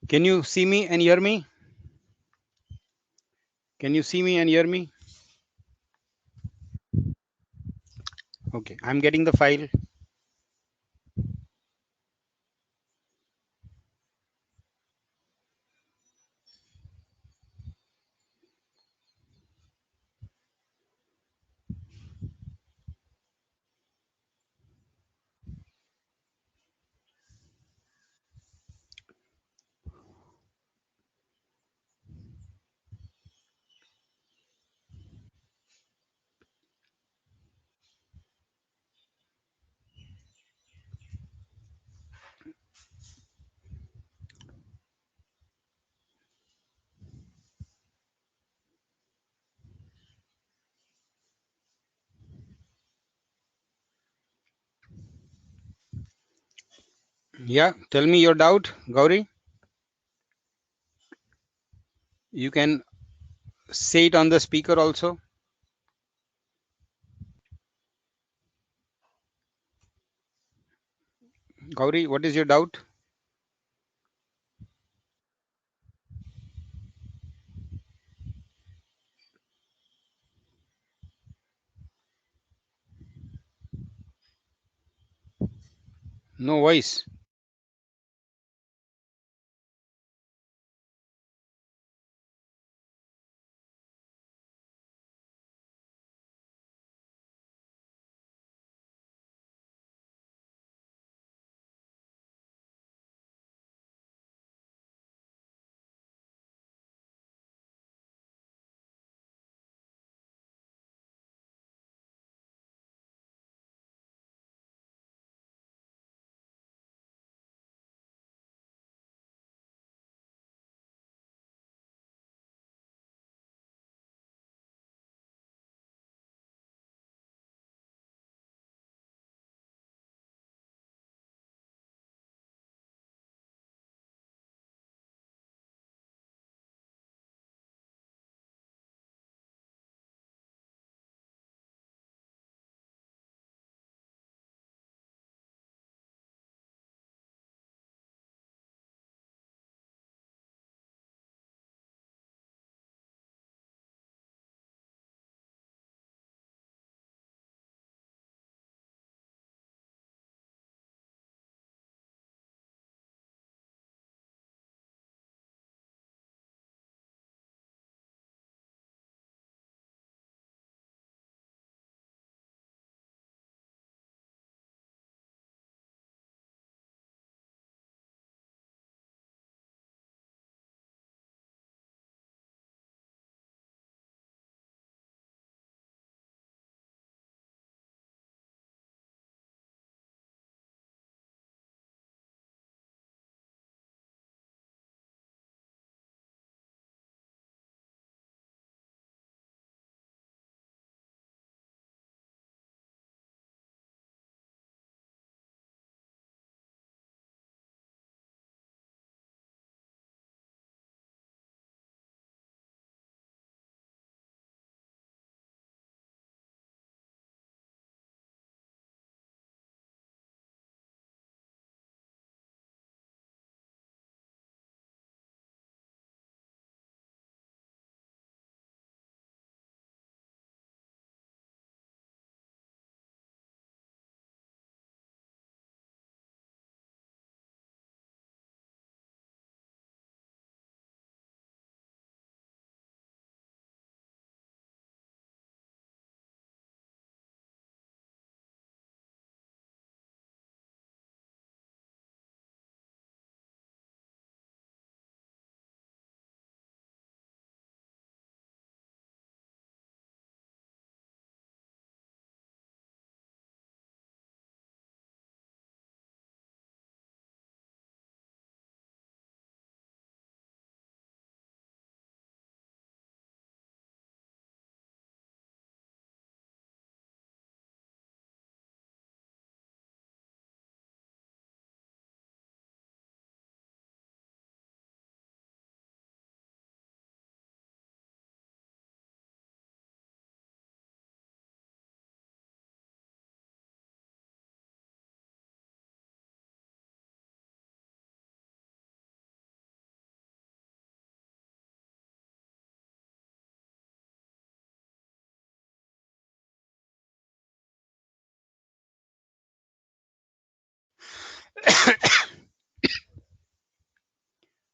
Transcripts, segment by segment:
Can you see me and hear me? Can you see me and hear me? Okay, I'm getting the file. Yeah, tell me your doubt, Gauri. You can say it on the speaker also. Gauri, what is your doubt? No voice.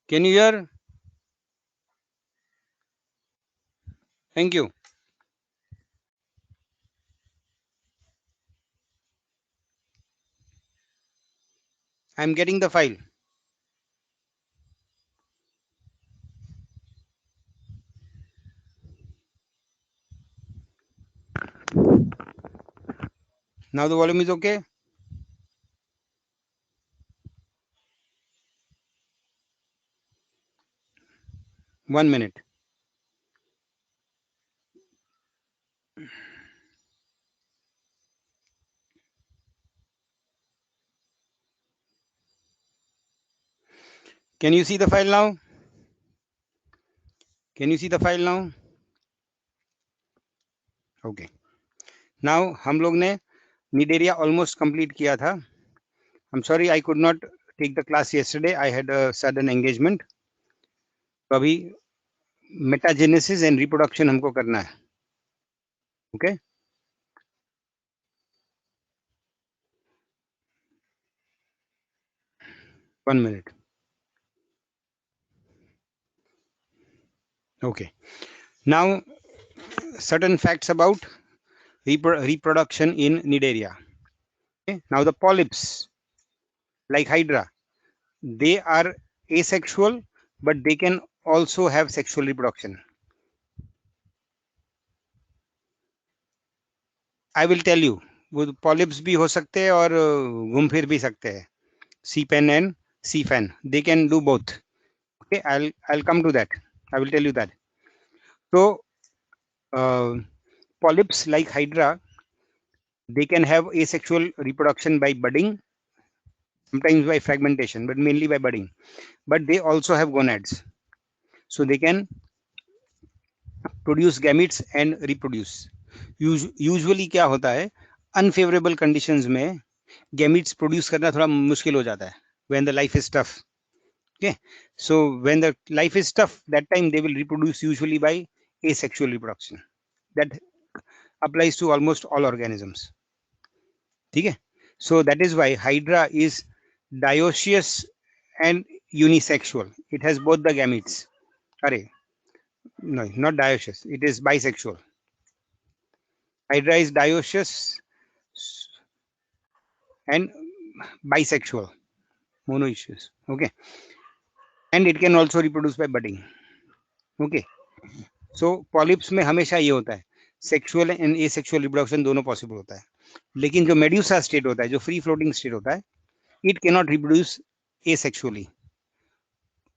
Can you hear? Thank you. I'm getting the file. Now the volume is okay. 1 minute. Can you see the file now? Can you see the file now? Okay. Now हम लोग ने Nidaria almost complete किया था. I'm sorry I could not take the class yesterday. I had a sudden engagement. तो अभी metagenesis and reproduction हमको करना है. Okay. One minute. Okay. Now certain facts about reproduction in Nidaria. Okay. Now the polyps, like Hydra, they are asexual, but they can also have sexual reproduction. I will tell you, वो polyps भी हो सकते हैं और घूम फिर भी सकते हैं. C-pen and C-fan, they can do both. Okay, I'll come to that. I will tell you that. So polyps like Hydra, they can have asexual reproduction by budding, sometimes by fragmentation, but mainly by budding. But they also have gonads, so they can produce gametes and reproduce. Usually क्या होता है, unfavorable conditions में gametes produce करना थोड़ा मुश्किल हो जाता है when the life is tough. Okay, so when the life is tough, that time they will reproduce usually by asexual reproduction. That applies to almost all organisms. Okay, so that is why Hydra is dioecious and unisexual. It has both the gametes. Array, no, not dioecious. It is bisexual. Hydra is dioecious and bisexual, monoecious. Okay, and it can also reproduce by budding. Okay, so polyps में हमेशा ये होता है, sexual and asexual reproduction दोनों possible होता है. लेकिन जो मेड्यूसा स्टेट होता है, जो फ्री फ्लोटिंग स्टेट होता है, it cannot reproduce asexually.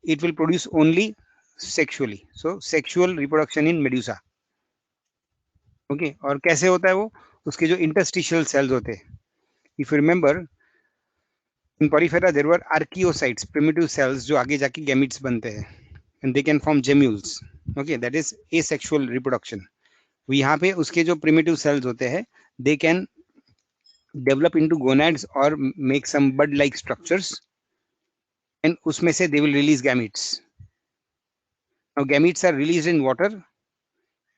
It will produce only sexually. So sexual reproduction in medusa. Okay, और कैसे होता है वो, उसके जो interstitial cells होते हैं. If you remember, in Porifera there were archaeocytes, primitive cells जो आगे जाके gametes बनते हैं, and they can form gemmules. Okay, that is asexual reproduction. यहाँ पे उसके जो primitive cells होते हैं, they can develop into gonads or make some bud-like structures, and उसमें से they will release gametes. Now gametes are released in water,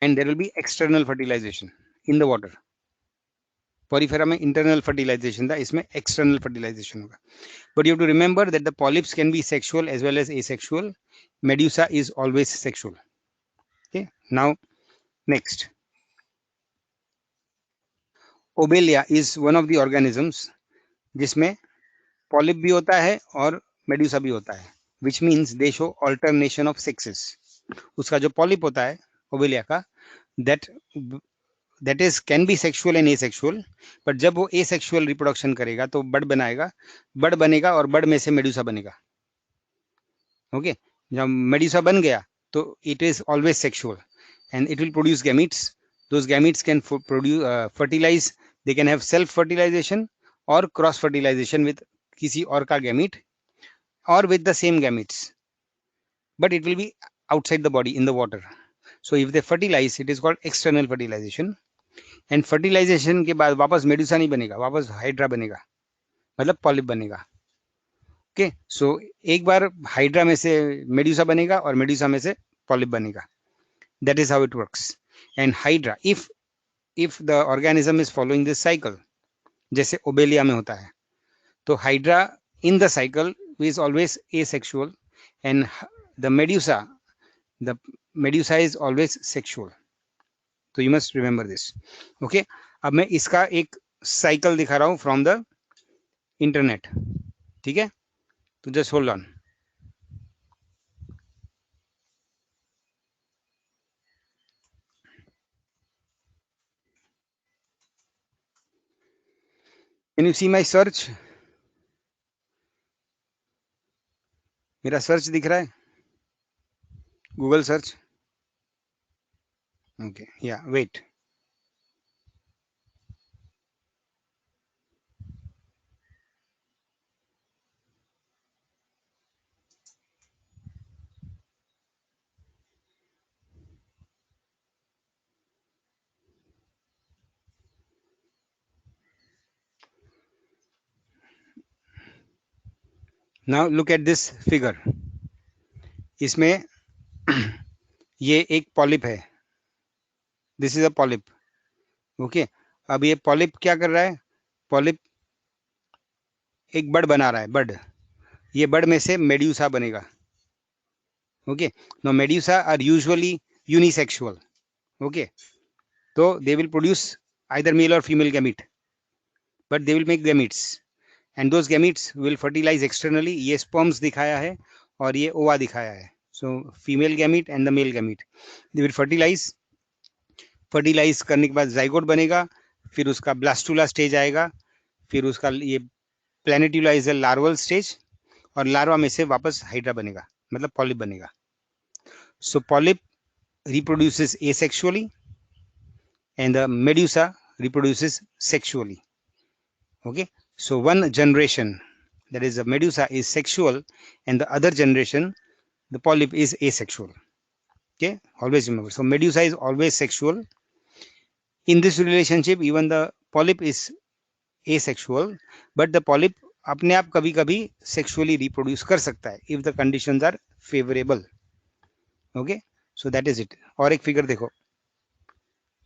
and there will be external fertilization in the water. Porifera में internal fertilization था, इसमें external fertilization होगा. But you have to remember that the polyps can be sexual as well as asexual. Medusa is always sexual. Okay, now next. Obelia is one of the organisms जिसमें polyp भी होता है और medusa भी होता है, which means they show alternation of sexes. उसका जो polyp होता है Obelia का, that is can be sexual and asexual, but जब वो asexual reproduction करेगा तो बड बनेगा और बड में से मेडुसा बनेगा. ओके, जब मेडुसा बन गया तो it is always sexual and it will produce gametes. Those gametes can produce fertilize. They can have self fertilization or cross fertilization with किसी और का gamete or with the same gametes, but it will be outside the body in the water. So if they fertilize, it is called external fertilization. And fertilization के बाद वापस Medusa नहीं बनेगा, वापस hydra बनेगा, मतलब पॉलिप बनेगा. ओके, सो एक बार हाइड्रा में से मेडुसा बनेगा और मेडुसा में से पॉलिप बनेगा. That is how it works. And hydra, if the organism is following this cycle, जैसे ओबेलिया में होता है, तो hydra in the cycle is always asexual, and the medusa is always sexual. तो you must remember this. Okay, अब मैं इसका एक साइकिल दिखा रहा हूं फ्रॉम द इंटरनेट. ठीक है, तो just hold on. Can you see my search? मेरा सर्च दिख रहा है, गूगल सर्च. ओके, या wait. Now look at this figure. इसमें ये एक पॉलिप है. This is a polyp. Okay, अब ये पॉलिप क्या कर रहा है? पॉलिप एक बर्ड बना रहा है. बर्ड, ये बर्ड में से मेड्यूसा बनेगा. Okay, no medusa are usually unisexual. Okay, तो they will produce either male or female gamete, but they will make gametes, and those gametes will fertilize externally. ये sperms दिखाया है और ये ova दिखाया है. So female gamete and the male gamete, they will fertilize करने के बाद zygote बनेगा, फिर उसका blastula stage आएगा, फिर उसका ये planetula is a larval stage, और लार्वा में से वापस हाइड्रा बनेगा, मतलब पॉलिप बनेगा. So polyp reproduces asexually and the medusa reproduces sexually. Okay, so one generation, that is the medusa, is sexual, and the other generation, the polyp, is asexual. Okay, always remember. So medusa is always sexual. In this relationship, even the polyp is asexual, but the polyp अपने आप कभी कभी sexually reproduce कर सकता है if the conditions are favourable. Okay, so that is it. और एक figure देखो,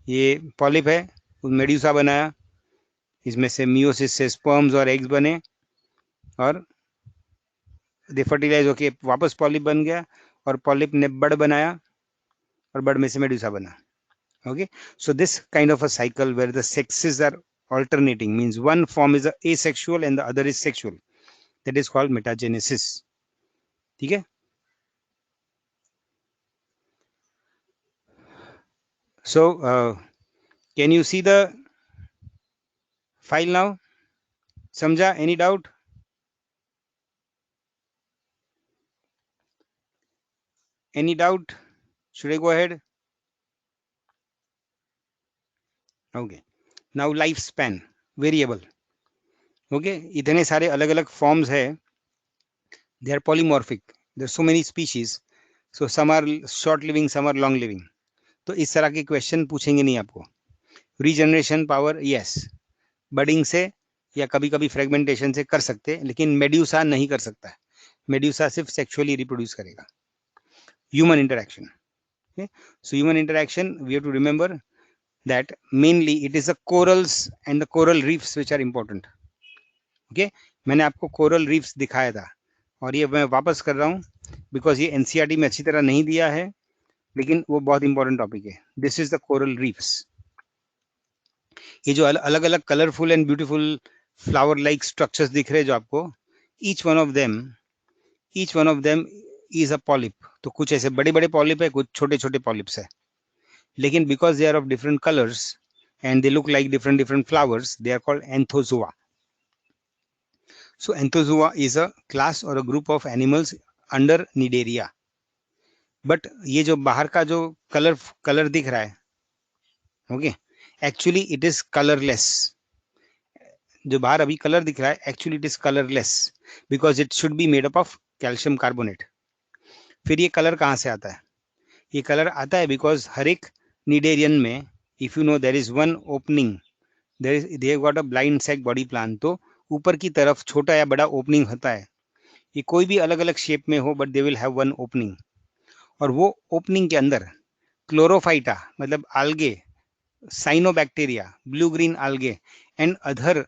ये पॉलिप है, मेड्यूसा बनाया, इसमें से मियोसिस से स्पर्म्स और एग्स बने, और दे फर्टिलाइज होके वापस पॉलिप बन गया, और पॉलिप ने बर्ड बनाया, और बर्ड में से मेड्यूसा बना. Okay, so this kind of a cycle where the sexes are alternating means one form is asexual and the other is sexual. That is called metagenesis. ठीक है? So can you see the file now? समझा? Any doubt? Any doubt? Should I go ahead? Okay. Now lifespan variable. Okay, इतने सारे अलग अलग forms है. They are polymorphic. There are so many species. So some are short living, some are long living. तो इस तरह के question पूछेंगे नहीं आपको. रीजनरेशन पावर, यस, बडिंग से या कभी कभी फ्रेगमेंटेशन से कर सकते हैं, लेकिन मेड्यूसा नहीं कर सकता है. मेड्यूसा सिर्फ सेक्सुअली रिप्रोड्यूस करेगा. Human interaction. So human interaction, we have to remember that mainly it is the corals and the coral reefs which are important. Okay, मैंने आपको कोरल रीफ्स दिखाया था, और ये मैं वापस कर रहा हूँ बिकॉज ये एनसीईआरटी में अच्छी तरह नहीं दिया है, लेकिन वो बहुत इंपॉर्टेंट टॉपिक है. This is the coral reefs. ये जो अलग अलग colourful and beautiful flower like structures दिख रहे हैं जो आपको, each one of them is a polyp. तो कुछ ऐसे बड़े बड़े पॉलिप है, कुछ छोटे छोटे पॉलिप्स है, लेकिन because they are of different colours and they look like different flowers, they are called Anthozoa. So Anthozoa is a class और a group of animals under Cnidaria. But ये जो बाहर का जो कलर दिख रहा है, okay, actually it is colourless. जो बाहर अभी कलर दिख रहा है, actually it is colourless because it should be made up of calcium carbonate. फिर ये कलर कहाँ से आता है? ये कलर आता है बिकॉज हर एक निडेरियन में, if you know, there is one opening, they got a blind sac body plan. तो ऊपर की तरफ छोटा या बड़ा ओपनिंग होता है. ये कोई भी अलग अलग शेप में हो, but they will have one opening. और वो ओपनिंग के अंदर क्लोरोफाइटा, मतलब algae, cyanobacteria, blue green algae, and other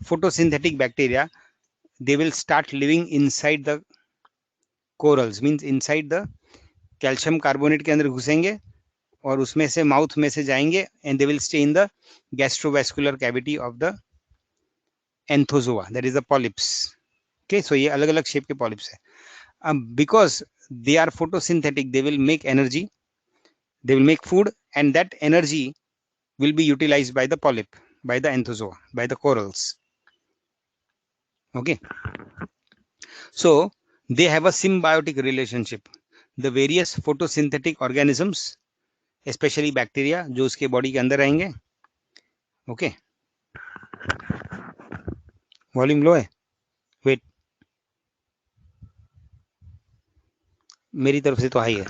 photosynthetic bacteria, they will start living inside the corals, means inside the calcium carbonate के अंदर घुसेंगे और उसमें से माउथ में से जाएंगे and they will stay in the gastrovascular cavity of the Anthozoa, that is the polyps. Okay, so ये अलग अलग शेप के पॉलिप्स है. अब because they are photosynthetic, they will make energy, they will make food, and that energy will be utilized by the polyp, by the anthozoa, by the corals. Okay, so they have a symbiotic relationship. The various photosynthetic organisms, especially bacteria जो उसके body के अंदर रहेंगे. Okay, volume low है, wait, मेरी तरफ से तो हाई है.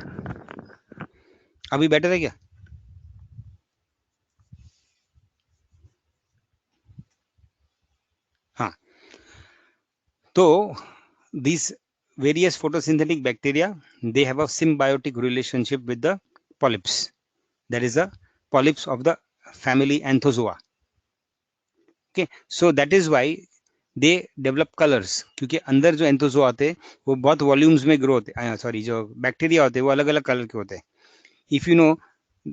अभी बेटर है क्या? हाँ, तो these various photosynthetic bacteria, they have a symbiotic relationship with the polyps, that is the polyps of the family Anthozoa. Okay, so that is why they develop colors, क्योंकि अंदर जो एंथोजोआ आते हैं वो बहुत वॉल्यूम्स में ग्रो होते हैं. सॉरी, जो बैक्टीरिया होते हैं वो अलग अलग कलर के होते हैं. If you no,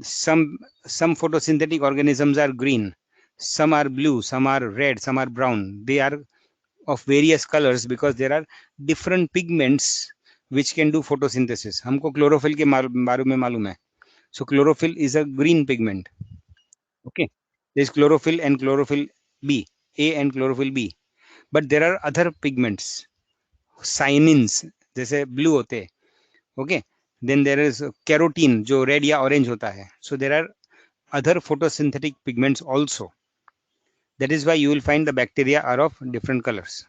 some photosynthetic organisms are green, some are blue, some are red, some are brown. They are of various colors because there are different pigments which can do photosynthesis. हमको chlorophyll के बारे में मालूम है. So chlorophyll is a green pigment. Okay, there is chlorophyll and chlorophyll B, A and chlorophyll B. But there are other pigments, cyanins, जैसे blue होते हैं. Okay, then there is carotene जो red या orange होता है. So there are other photosynthetic pigments also. That is why you will find the bacteria are of different colors.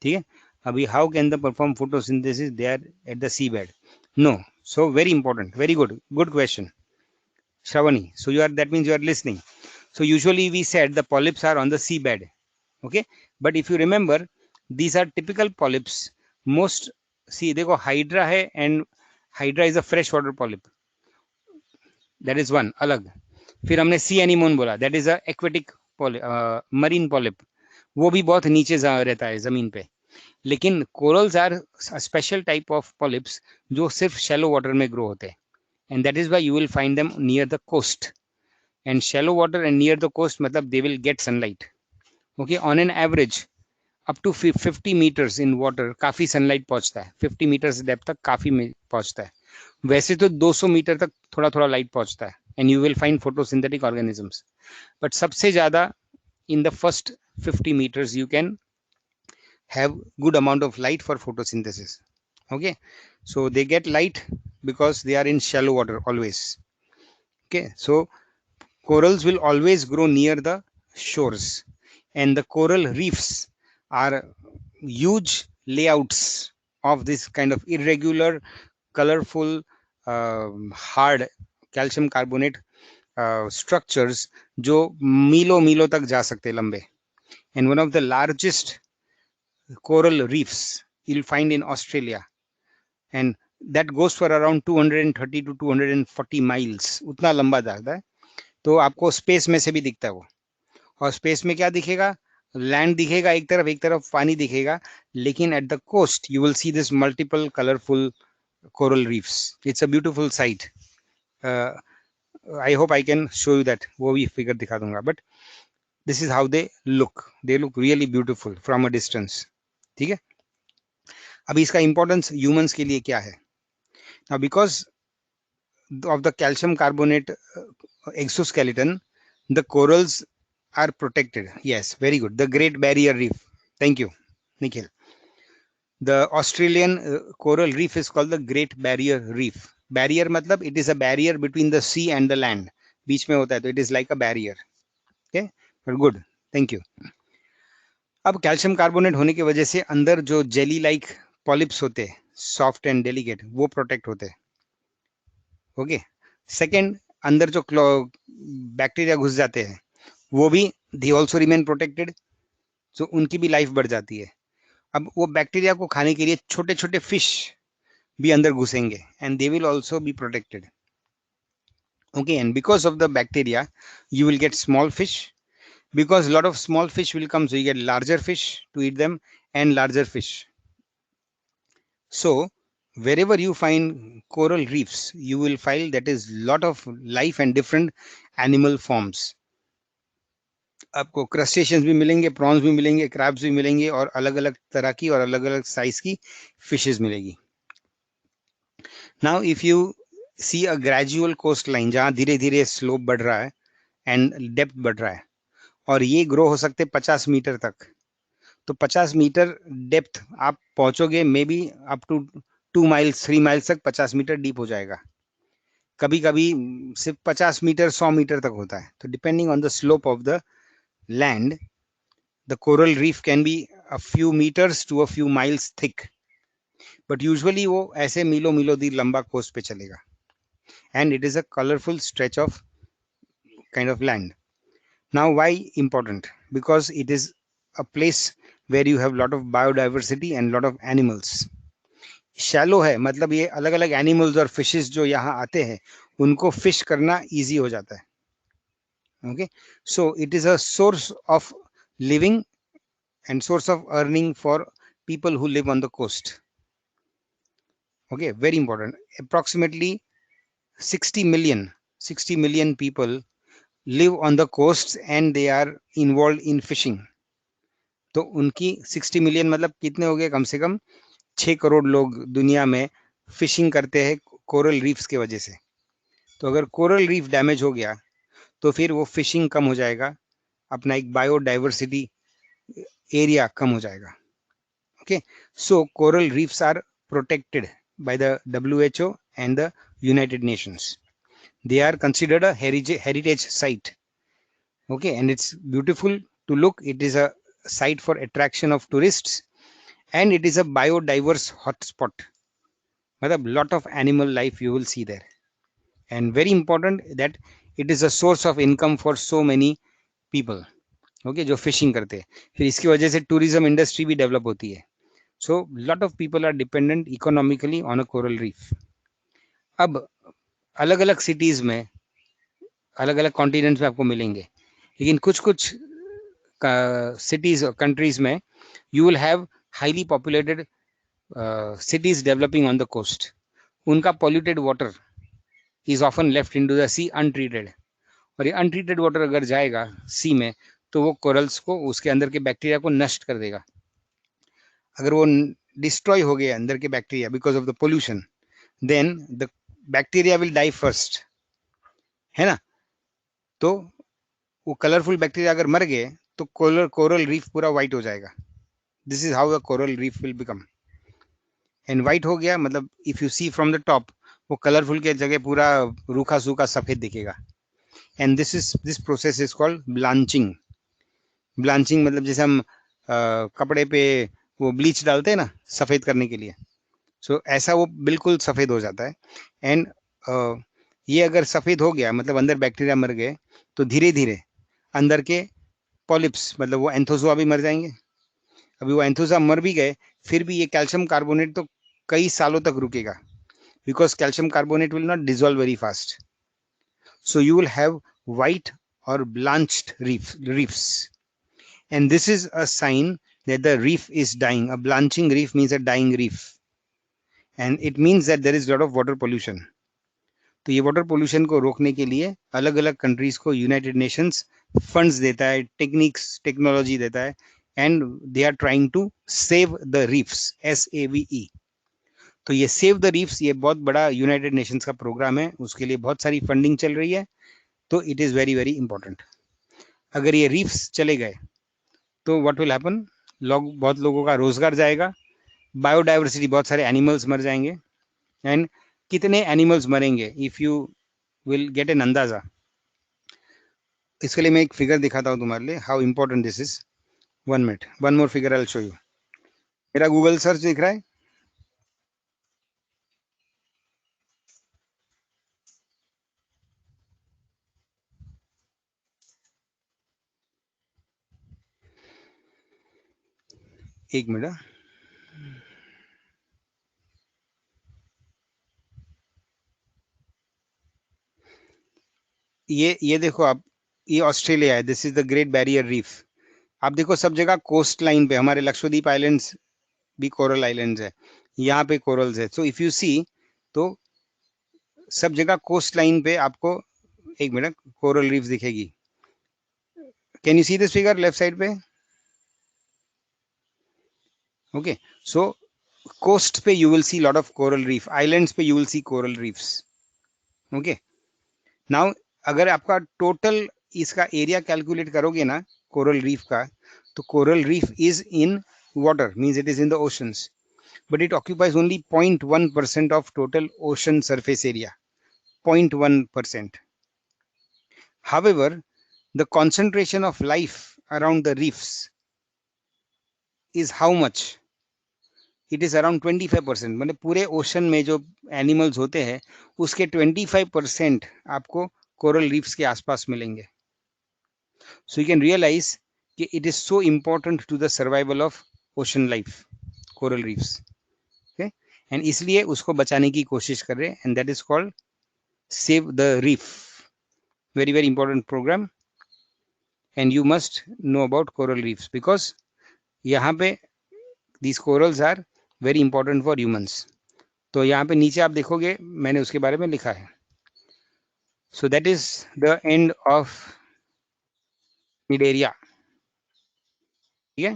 ठीक है. अभी how can they perform photosynthesis? They are at the seabed. No. So very important. Very good. Good question, Shravani. So you are, that means you are listening. So usually we said the polyps are on the seabed. Okay. But if you remember, these are typical polyps. Most, see, देखो hydra है, and hydra is a freshwater polyp. That is one अलग. फिर हमने सी anemone बोला, that is a aquatic marine polyp. वो भी बहुत नीचे रहता है जमीन पे. लेकिन corals are special type of polyps जो सिर्फ शैलो वाटर में ग्रो होते हैं. And that is why you will find them near the coast. And shallow water and near the coast मतलब they will get sunlight. Okay, on an average up to 50 metres in water काफी sunlight पहुंचता है. 50 metres depth तक काफी पहुंचता है. वैसे तो 200 मीटर तक थोड़ा थोड़ा लाइट पहुंचता है. And you will find photosynthetic organisms. But सबसे ज्यादा in the first 50 meters you can have good amount of light for photosynthesis. Okay, so they get light because they are in shallow water always. Okay, so corals will always grow near the shores, and the coral reefs are huge layouts of this kind of irregular, colorful, hard calcium carbonate structures जो मीलों मीलों तक जा सकते हैं लंबे. And one of the largest coral reefs you'll find in Australia, and that goes for around 230 to 240 miles. उतना लंबा जाता है. तो आपको स्पेस में से भी दिखता है वो. और स्पेस में क्या दिखेगा? लैंड दिखेगा एक तरफ पानी दिखेगा. लेकिन at the coast you will see this multiple colourful coral reefs. It's a beautiful sight. I hope I can show you that. वो भी फिगर दिखा दूंगा. But this is how they look. They look really beautiful from a distance. ठीक है. अभी इसका importance humans के लिए क्या है? Now because of the calcium carbonate exoskeleton, the corals are protected. Yes, very good. The Great Barrier Reef. Thank you, Nikhil. The Australian coral reef is called the Great Barrier Reef. Barrier मतलब it is a barrier between the sea and the land. बीच में होता है तो it is like a barrier. Okay, but good. Thank you. अब calcium carbonate होने की वजह से अंदर जो जेली लाइक पॉलिप्स होते हैं, सॉफ्ट एंड डेलिकेट, वो प्रोटेक्ट होते हैं. ओके. सेकेंड, अंदर जो बैक्टीरिया घुस जाते हैं वो भी दे ऑल्सो रिमेन प्रोटेक्टेड. तो उनकी भी लाइफ बढ़ जाती है. अब वो बैक्टीरिया को खाने के लिए छोटे छोटे फिश भी अंदर घुसेंगे and they will also be protected. Okay, and because of the bacteria you will get small fish. Because a lot of small fish will come, so you get larger fish to eat them, and larger fish. So wherever you find coral reefs, you will find that is lot of life and different animal forms. आपको crustaceans भी मिलेंगे, prawns भी मिलेंगे, crabs भी मिलेंगे, और अलग अलग तरह की और अलग अलग साइज की फिशेस मिलेगी. Now if you see a gradual coast line, जहां धीरे धीरे स्लोप बढ़ रहा है एंड डेप्थ बढ़ रहा है, और ये ग्रो हो सकते 50 मीटर तक, तो 50 मीटर डेप्थ आप पहुंचोगे maybe up to 2 miles 3 miles तक 50 मीटर डीप हो जाएगा. कभी कभी सिर्फ 50 मीटर 100 मीटर तक होता है. तो depending on the slope of the land, the coral reef can be a few meters to a few miles thick, but usually वो ऐसे मीलों मीलों दी लंबा कोस्ट पे चलेगा, and it is a colorful stretch of kind of land. Now why important? Because it is a place where you have lot of biodiversity and lot of animals. Shallow है, मतलब ये अलग अलग एनिमल्स और fishes जो यहाँ आते हैं उनको फिश करना इजी हो जाता है. Okay, so it is a source of living and source of earning for people who live on the coast. Okay, very important. Approximately 60 million people live on the coasts and they are involved in fishing. तो उनकी 60 million मतलब कितने हो गए? कम से कम 6 करोड़ लोग दुनिया में फिशिंग करते हैं कोरल रीफ्स के वजह से. तो अगर कोरल रीफ डैमेज हो गया तो फिर वो फिशिंग कम हो जाएगा, अपना एक बायोडाइवर्सिटी एरिया कम हो जाएगा. Okay, so coral reefs are protected by the WHO and the United Nations. They are considered a heritage site. Okay, and it's beautiful to look. It is a site for attraction of tourists, and it is a biodiverse hotspot. मतलब lot of animal life you will see there, and very important that it is a source of income for so many people. Okay, जो fishing करते हैं, फिर इसकी वजह से tourism industry भी develop होती है. So lot of people are dependent economically on a coral reef. अब अलग अलग सिटीज में अलग अलग कॉन्टिनेंट्स में आपको मिलेंगे, लेकिन कुछ कुछ सिटीज और कंट्रीज में you will have highly populated cities developing on the coast. उनका polluted water is often left into the sea untreated, और ये अनट्रीटेड वाटर अगर जाएगा सी में तो वो कोरल्स को, उसके अंदर के बैक्टीरिया को नष्ट कर देगा. अगर वो डिस्ट्रॉय हो गया अंदर के bacteria because of the pollution, then the bacteria will die first, है ना. तो वो कलरफुल बैक्टीरिया अगर मर गए तो कोरल रीफ पूरा व्हाइट हो जाएगा. This is how the coral reef will become. And white हो गया मतलब if you see from the top, वो कलरफुल के जगह पूरा रूखा सूखा सफेद दिखेगा. And this process is called blanching. Blanching मतलब जैसे हम कपड़े पे वो ब्लीच डालते हैं ना सफेद करने के लिए, सो ऐसा वो बिल्कुल सफेद हो जाता है. एंड ये अगर सफेद हो गया मतलब अंदर बैक्टीरिया मर गए, तो धीरे धीरे अंदर के पॉलिप्स मतलब वो एंथोजोआ भी मर जाएंगे. अभी वो एंथोजोआ मर भी गए, फिर भी ये कैल्शियम कार्बोनेट तो कई सालों तक रुकेगा, because calcium carbonate will not dissolve very fast. So you will have white or blanched reefs, and this is a sign that the reef is dying. A blanching reef means a dying reef, and it means that there is a lot of water pollution. तो ये water pollution को रोकने के लिए अलग अलग countries को United Nations funds देता है, टेक्निक्स टेक्नोलॉजी देता है, and they are trying to save the reefs, SAVE. तो ये सेव द रीफ्स ये बहुत बड़ा यूनाइटेड नेशंस का प्रोग्राम है, उसके लिए बहुत सारी फंडिंग चल रही है. तो it is very very important. अगर ये रीफ्स चले गए तो व्हाट विल हैपन, बहुत लोगों का रोजगार जाएगा, बायोडाइवर्सिटी बहुत सारे एनिमल्स मर जाएंगे. एंड कितने एनिमल्स मरेंगे if you will get an अंदाजा. इसके लिए मैं एक फिगर दिखाता हूँ तुम्हारे लिए, how important this is. 1 minute, one more figure I will show you. मेरा गूगल सर्च दिख रहा है. एक मिनट. ये देखो आप, ये ऑस्ट्रेलिया है. This is the great barrier reef. आप देखो सब जगह कोस्ट लाइन पे, हमारे लक्षद्वीप आइलैंड्स भी कोरल आइलैंड्स है, यहाँ पे कोरल्स है। सो इफ यू सी, तो सब जगह कोस्ट लाइन पे आपको, एक मिनट, कोरल रीफ दिखेगी। Can you see this figure left side पे? ओके, सो कोस्ट पे you will see lot of coral reef, islands पे you will see coral reefs. Okay, now अगर आपका टोटल इसका एरिया कैलकुलेट करोगे ना coral reef का, तो coral reef is in water, means it is in the oceans, but it occupies only 0.1% of total ocean surface area. 0.1%. However, the concentration of life around the reefs is how much? It is around 25%. मतलब पूरे ocean में जो animals होते हैं उसके 25% आपको coral reefs के आसपास मिलेंगे। सो यू कैन रियलाइज कि it is so important to the survival of ocean life, coral reefs. Okay, and इसलिए उसको बचाने की कोशिश कर रहे हैं, and that is called Save the Reef. Very, very important program. And you must know about coral reefs because यहाँ पे these corals are very important for humans. तो यहाँ पे नीचे आप देखोगे मैंने उसके बारे में लिखा है. So that is the end of mid area. ठीक है,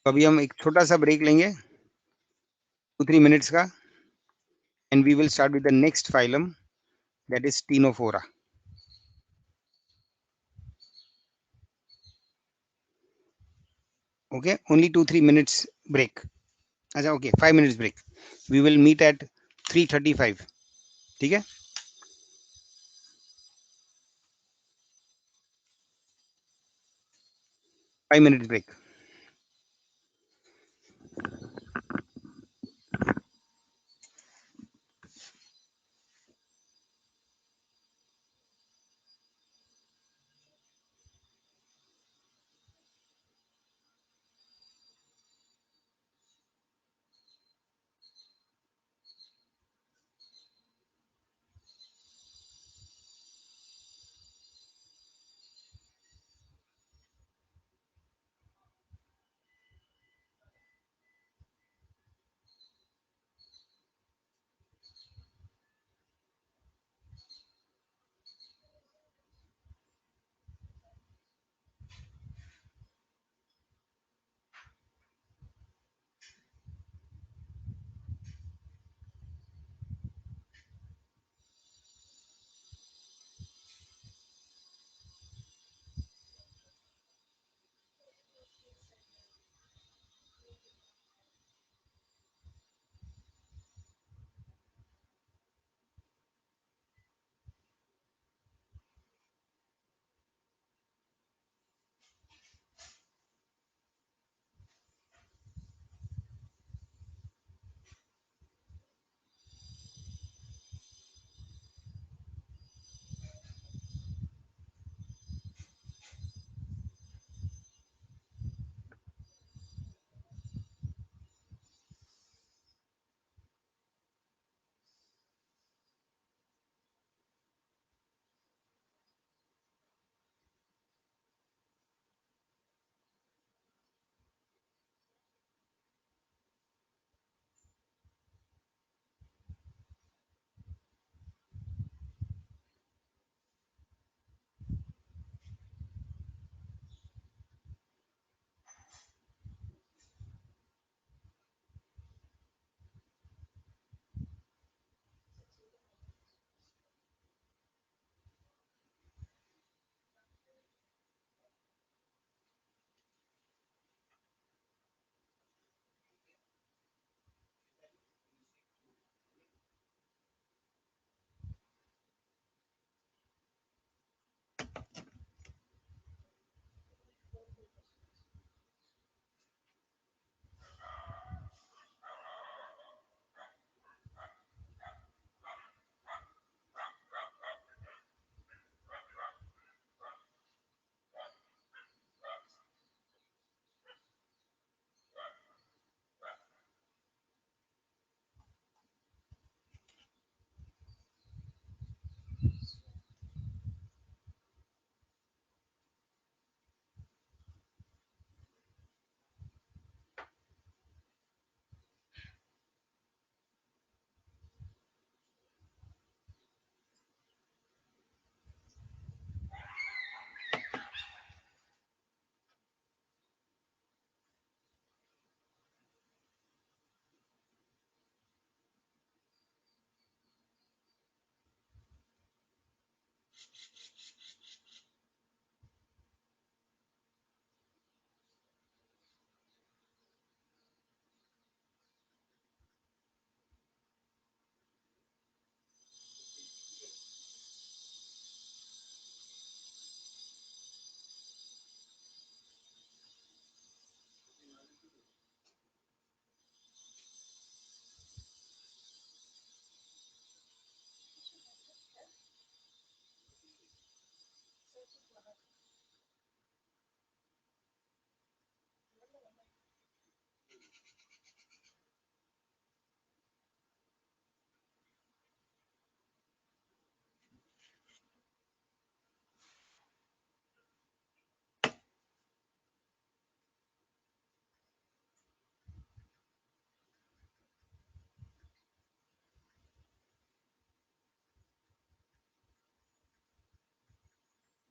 तो अभी हम एक छोटा सा ब्रेक लेंगे 2-3 minutes का, and we will start with the next phylum, that is Ctenophora. Okay, only 2-3 minutes break. अच्छा, okay, 5 minutes break. We will meet at 3:35. ठीक है, 5 minutes break.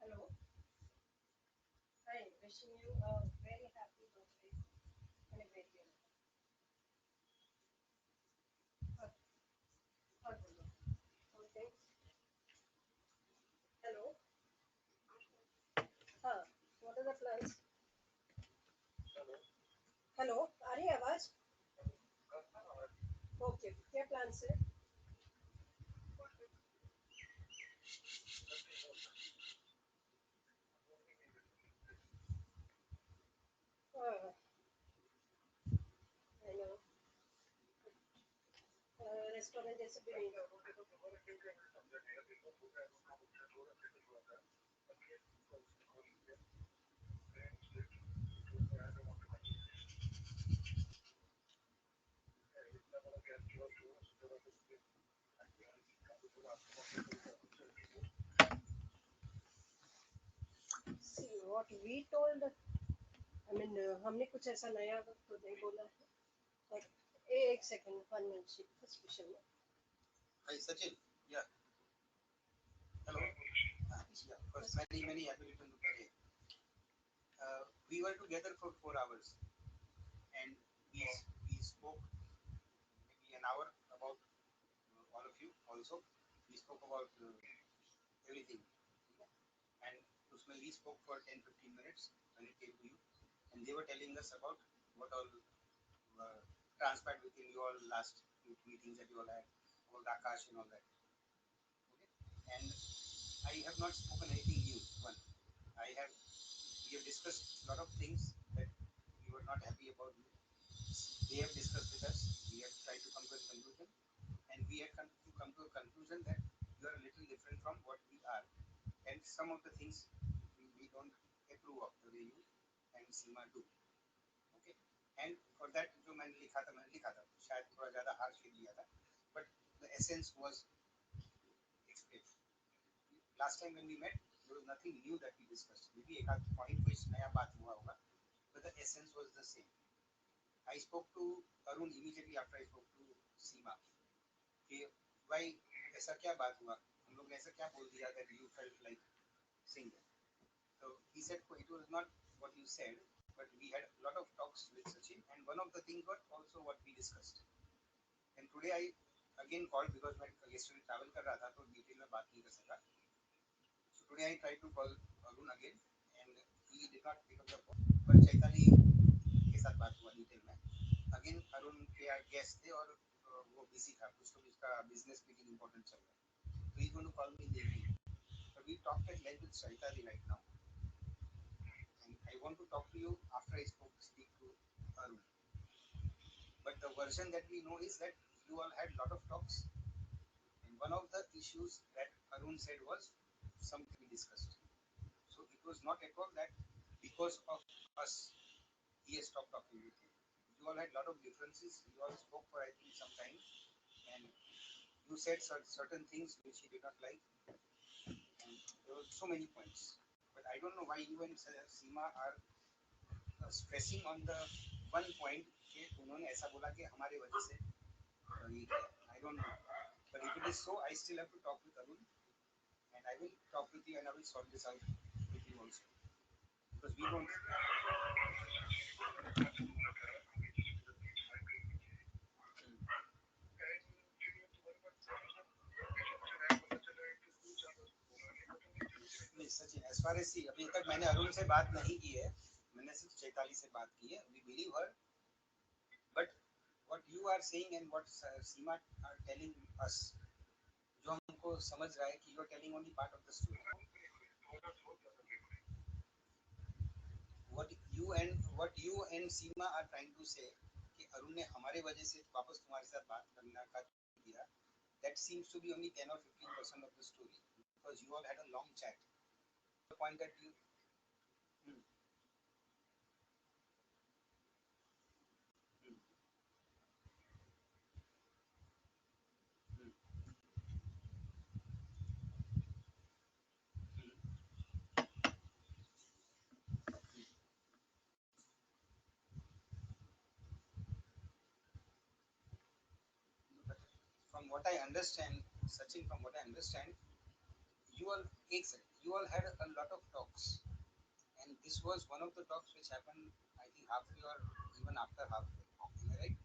Hello. Hi, wishing you a very happy birthday and a great year. Okay. Hello. हाँ, what are the plans? Hello, आ रही है आवाज? Okay, क्या plans है? आई नो, रेस्टोरेंट जैसे भी नहीं है। See, what we told, I mean, हमने कुछ ऐसा नया तो नहीं बोला है। Like, एक सेकंड, 1 minute, स्पेशल में। Hi, Sachin. Yeah. Hello. Yeah. First, many happy return to the day. We were together for 4 hours, and we spoke maybe an hour about all of you. Also, we spoke about everything, and उसमें we spoke for 10-15 minutes when it came to you, and they were telling us about what all transpired within you all last meetings that you all had about Akash and all that. Okay, and I have not spoken anything new. One, we have discussed a lot of things that we were not happy about. They have discussed with us. We have tried to come to a conclusion, and we have come to a conclusion that you are a little different from what we are, and some of the things we don't approve of the way you and Seema do. Okay, and for that जो मैंने लिखा था शायद थोड़ा ज़्यादा harsh लिख दिया था, but the essence was explained. Last time when we met, there was nothing new that we discussed. Maybe एक आध point कुछ नया बात हुआ होगा, but the essence was the same. I spoke to Arun immediately after I spoke to Seema. कि भाई ऐसा क्या बात हुआ, हम लोग ने ऐसा क्या बोल दिया that you felt like saying that. So he said it was not what you said, but we had a lot of talks with Sachin, and one of the things was also what we discussed. And today I again called because मैं yesterday travel कर रहा था तो detail में बात नहीं कर सका. So today I tried to call Arun again, and he did not pick up the phone. But Chaitali के साथ बात हुआ डिटेल में. Again अरुण के गेस्ट थे और वो बिजी था, कुछ तो उसका बिजनेस मीटिंग इंपॉर्टेंट चल रहा है, so he's going to call me in the evening. But we talked at length with Saitali right now, and I want to talk to you after I speak to Arun. But the version that we know is that you all had a lot of talks, and one of the issues that Arun said was something we discussed. So it was not at all that because of us he has stopped talking with you. You all had a lot of differences. You all spoke for I think some time, and you said certain things which he did not like, and there were so many points. But I don't know why you and Seema are stressing on the one point कि उन्होंने ऐसा बोला कि हमारे वजह से I don't know. But if it is so, I still have to talk with Arun, and I will talk with you, and I will sort this out with you also, because we don't. Sachin, as far as see, अभी तक मैंने अरुण से बात नहीं की है, मैंने सिर्फ चैताली से बात की है. We believe her, but what you are saying and what Seema are telling us, जो हमको समझ रहा है कि you are telling only part of the story. What you and Seema are trying to say कि अरुण ने हमारे वजह से वापस तुम्हारे साथ बात करना का किया. That seems to be only 10 or 15% of the story because you all had a long chat. The point that you hmm, hmm, hmm, hmm, but from what I understand, Sachin, from what I understand, you all you all had a lot of talks, and this was one of the talks which happened, I think, halfway or even after halfway. Am I right?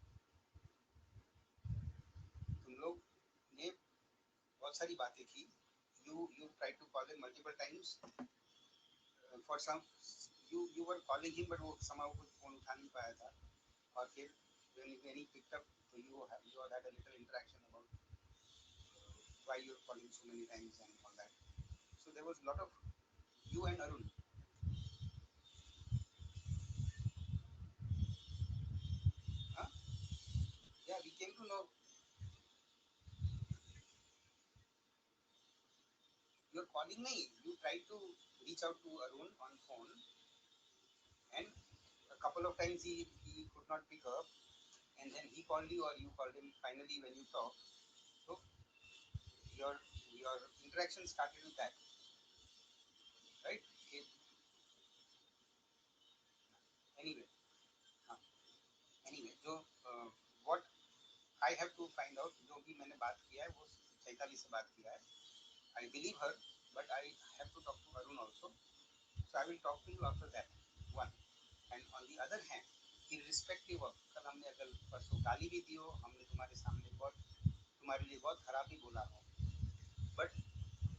तुम लोग ने बहुत सारी बातें की. You tried to call him multiple times. For some, you were calling him, but वो somehow कुछ phone उठा नहीं पाया था. और फिर when he picked up, so you all had a little interaction about why you're calling so many times and all that. So there was a lot of you and Arun. Huh? Yeah, we came to know you're calling me. You tried to reach out to Arun on phone, and a couple of times he could not pick up, and then he called you or you called him. Finally, when you talked, so your your interaction started with that, right? Okay. Anyway, हाँ, anyway, जो what I have to find out, जो भी मैंने बात किया है वो चैताली से बात किया है. I believe her, but I have to talk to Arun also. So I will talk to you after that. One. And on the other hand, irrespective of कल हमने अगर परसों गाली भी दी हो, हमने तुम्हारे सामने बहुत तुम्हारे लिए बहुत खराब भी बोला हो. But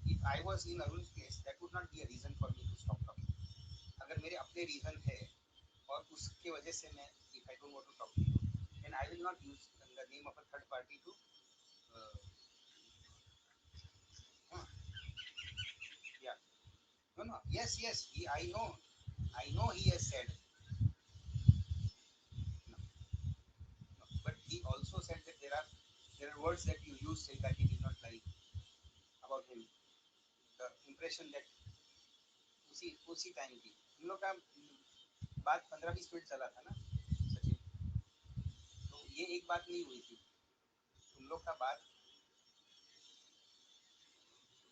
if I was in Arun's place, that would not be a reason for me to stop talking. अगर मेरे अपने reason है और उसके वजह से मैं if I don't want to talk to you, then I will not use the name of a third party to uh, yeah. No, no. Yes, yes. I know he has said no, no. But he also said that there are words that you use say that he did not like about him. The impression that उसी time की हम लोग का बात 15-20 minute चला था ना सचिन. तो ये एक बात नहीं हुई थी तुम लोग का बात.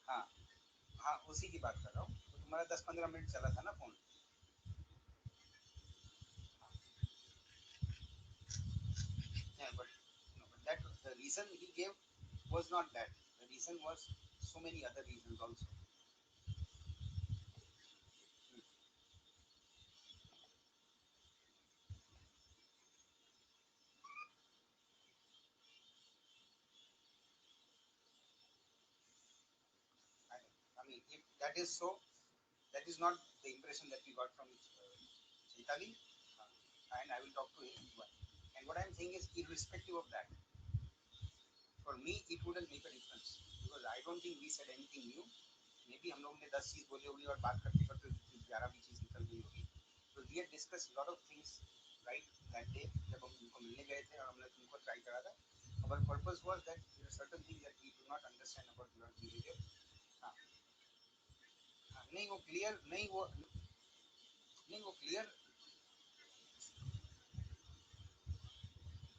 हाँ हाँ उसी की बात कर रहा हूँ. तो तुम्हारा 10-15 मिनट चला था ना phone. Yeah, but no, but that the reason he gave was not that. The reason was so many other reasons also. I mean, if that is so, that is not the impression that we got from Chaitali, and I will talk to him. And what I'm saying is, irrespective of that, for me, it wouldn't make a difference because I don't think we said anything new. Maybe हम लोग ने 10 चीज बोली होगी और बात करते करते 11वीं चीज निकल गई होगी. So we had discussed a lot of things right that day जब हम उनको मिलने गए थे और हमने तुमको ट्राई करा था. Our purpose was that there are certain things that we do not understand about your behavior. हाँ, हाँ, नहीं वो clear.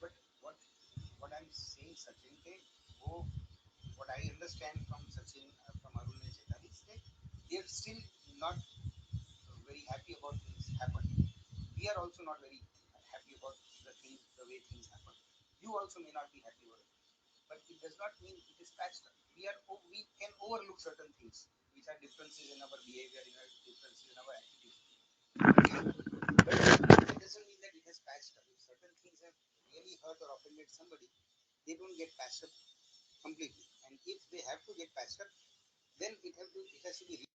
But what I'm saying Sachin के वो what I understand from Sachin from Arun and Chaitanya is that they are still not very happy about things happen. We are also not very happy about the way things happen. You also may not be happy about it, but it does not mean it is patched up. We can overlook certain things which are differences in our behavior, in our differences in our attitude. But it doesn't mean that it has patched up. If certain things have really hurt or offended somebody, they don't get patched up completely. And if they have to get patched up, then it has to be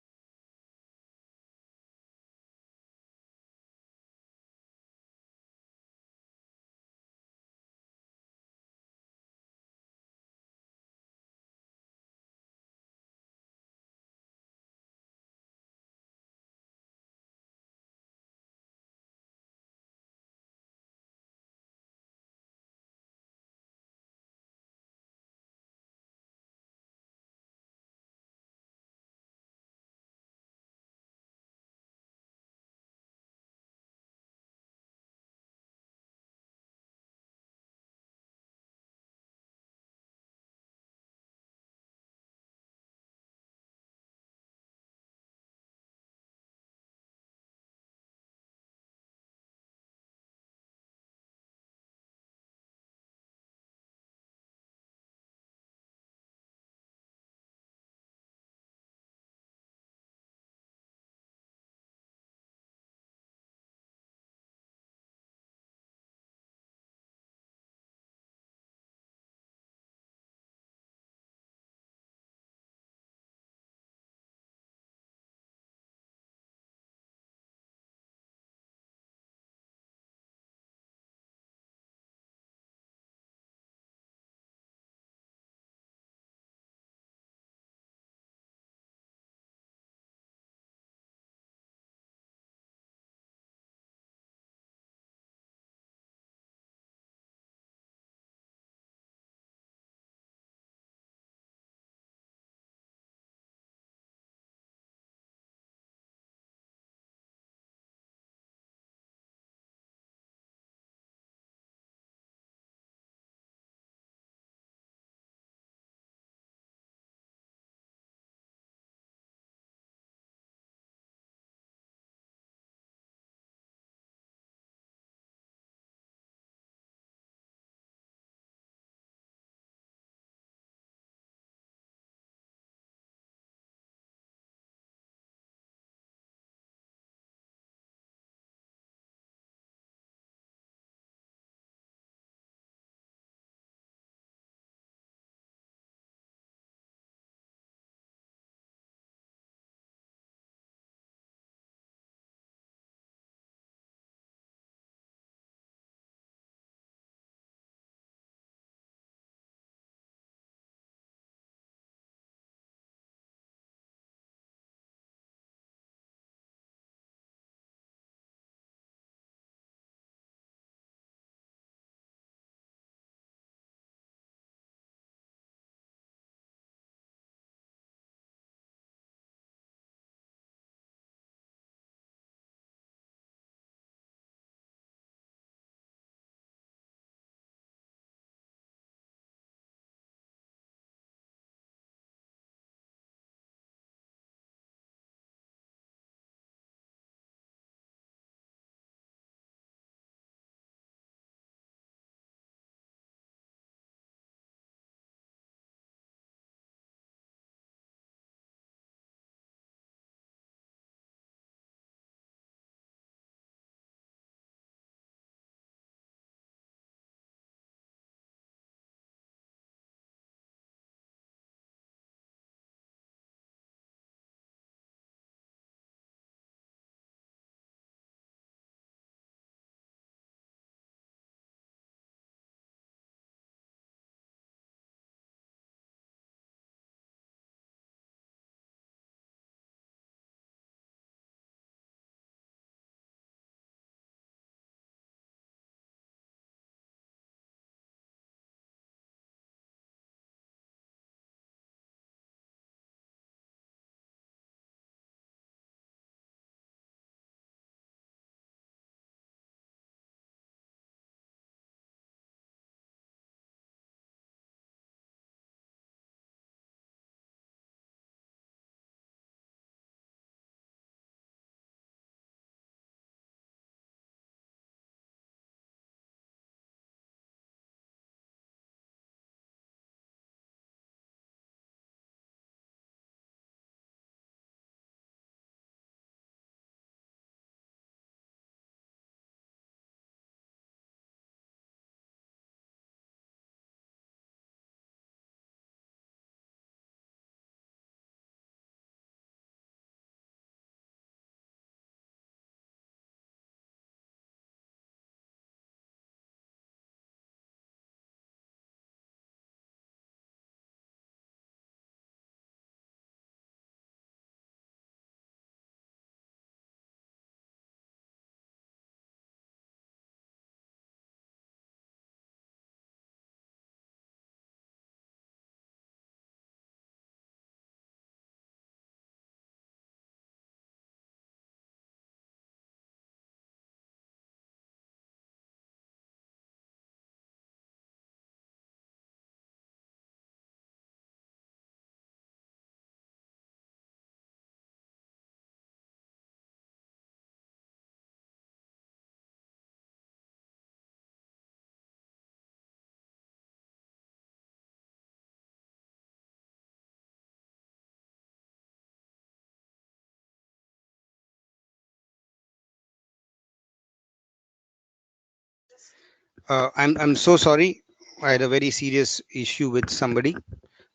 I'm so sorry. I had a very serious issue with somebody.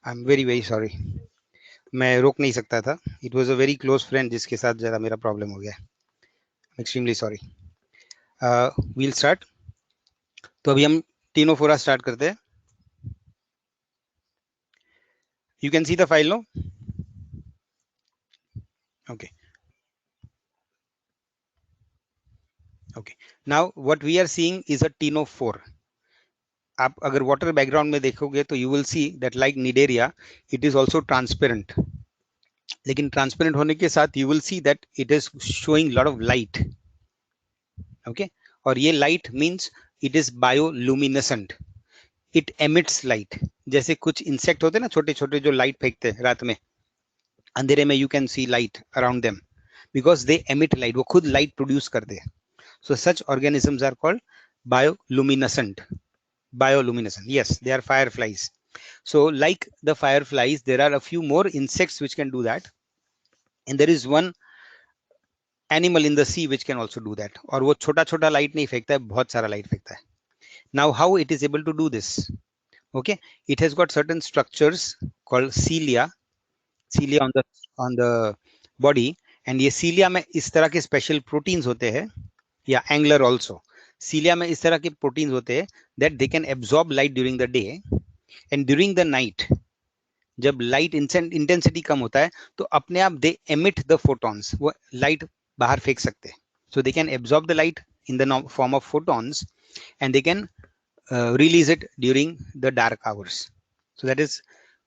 I'm very sorry. मैं रोक नहीं सकता था. It was a very close friend जिसके साथ जरा मेरा problem हो गया. Extremely sorry. We'll start. तो अभी हम टीनोफोरा स्टार्ट करते हैं. You can see the file, no? Okay. Okay. Now what we are seeing is a ctenophore. आप अगर वाटर बैकग्राउंड में देखोगे तो you will see that like Cnidaria it is also transparent. लेकिन ट्रांसपेरेंट होने के साथ you will see that it is showing lot of light. Okay. और ये light means it is bioluminescent. It emits light. जैसे कुछ इंसेक्ट होते हैं ना छोटे छोटे जो लाइट फेंकते हैं रात में, अंधेरे में you can see light around them because they emit light. वो खुद लाइट प्रोड्यूस करते हैं. So such organisms are called bioluminescent. Bioluminescent, yes, they are fireflies. So like the fireflies, there are a few more insects which can do that, and there is one animal in the sea which can also do that. और वो छोटा छोटा light नहीं फेंकता है, बहुत सारा light फेंकता है. Now how it is able to do this? Okay, it has got certain structures called cilia on the body, and ये cilia में इस तरह के special proteins होते हैं, या angular also. Cilia में इस तरह के proteins होते हैं that they can absorb light during the day, and during the night जब लाइट इंटेंसिटी कम होता है तो अपने आप दे एमिट द फोटॉन्स. वो लाइट बाहर फेंक सकते हैं. So they can absorb the light in the form of photons and they can release it during the dark hours. So that is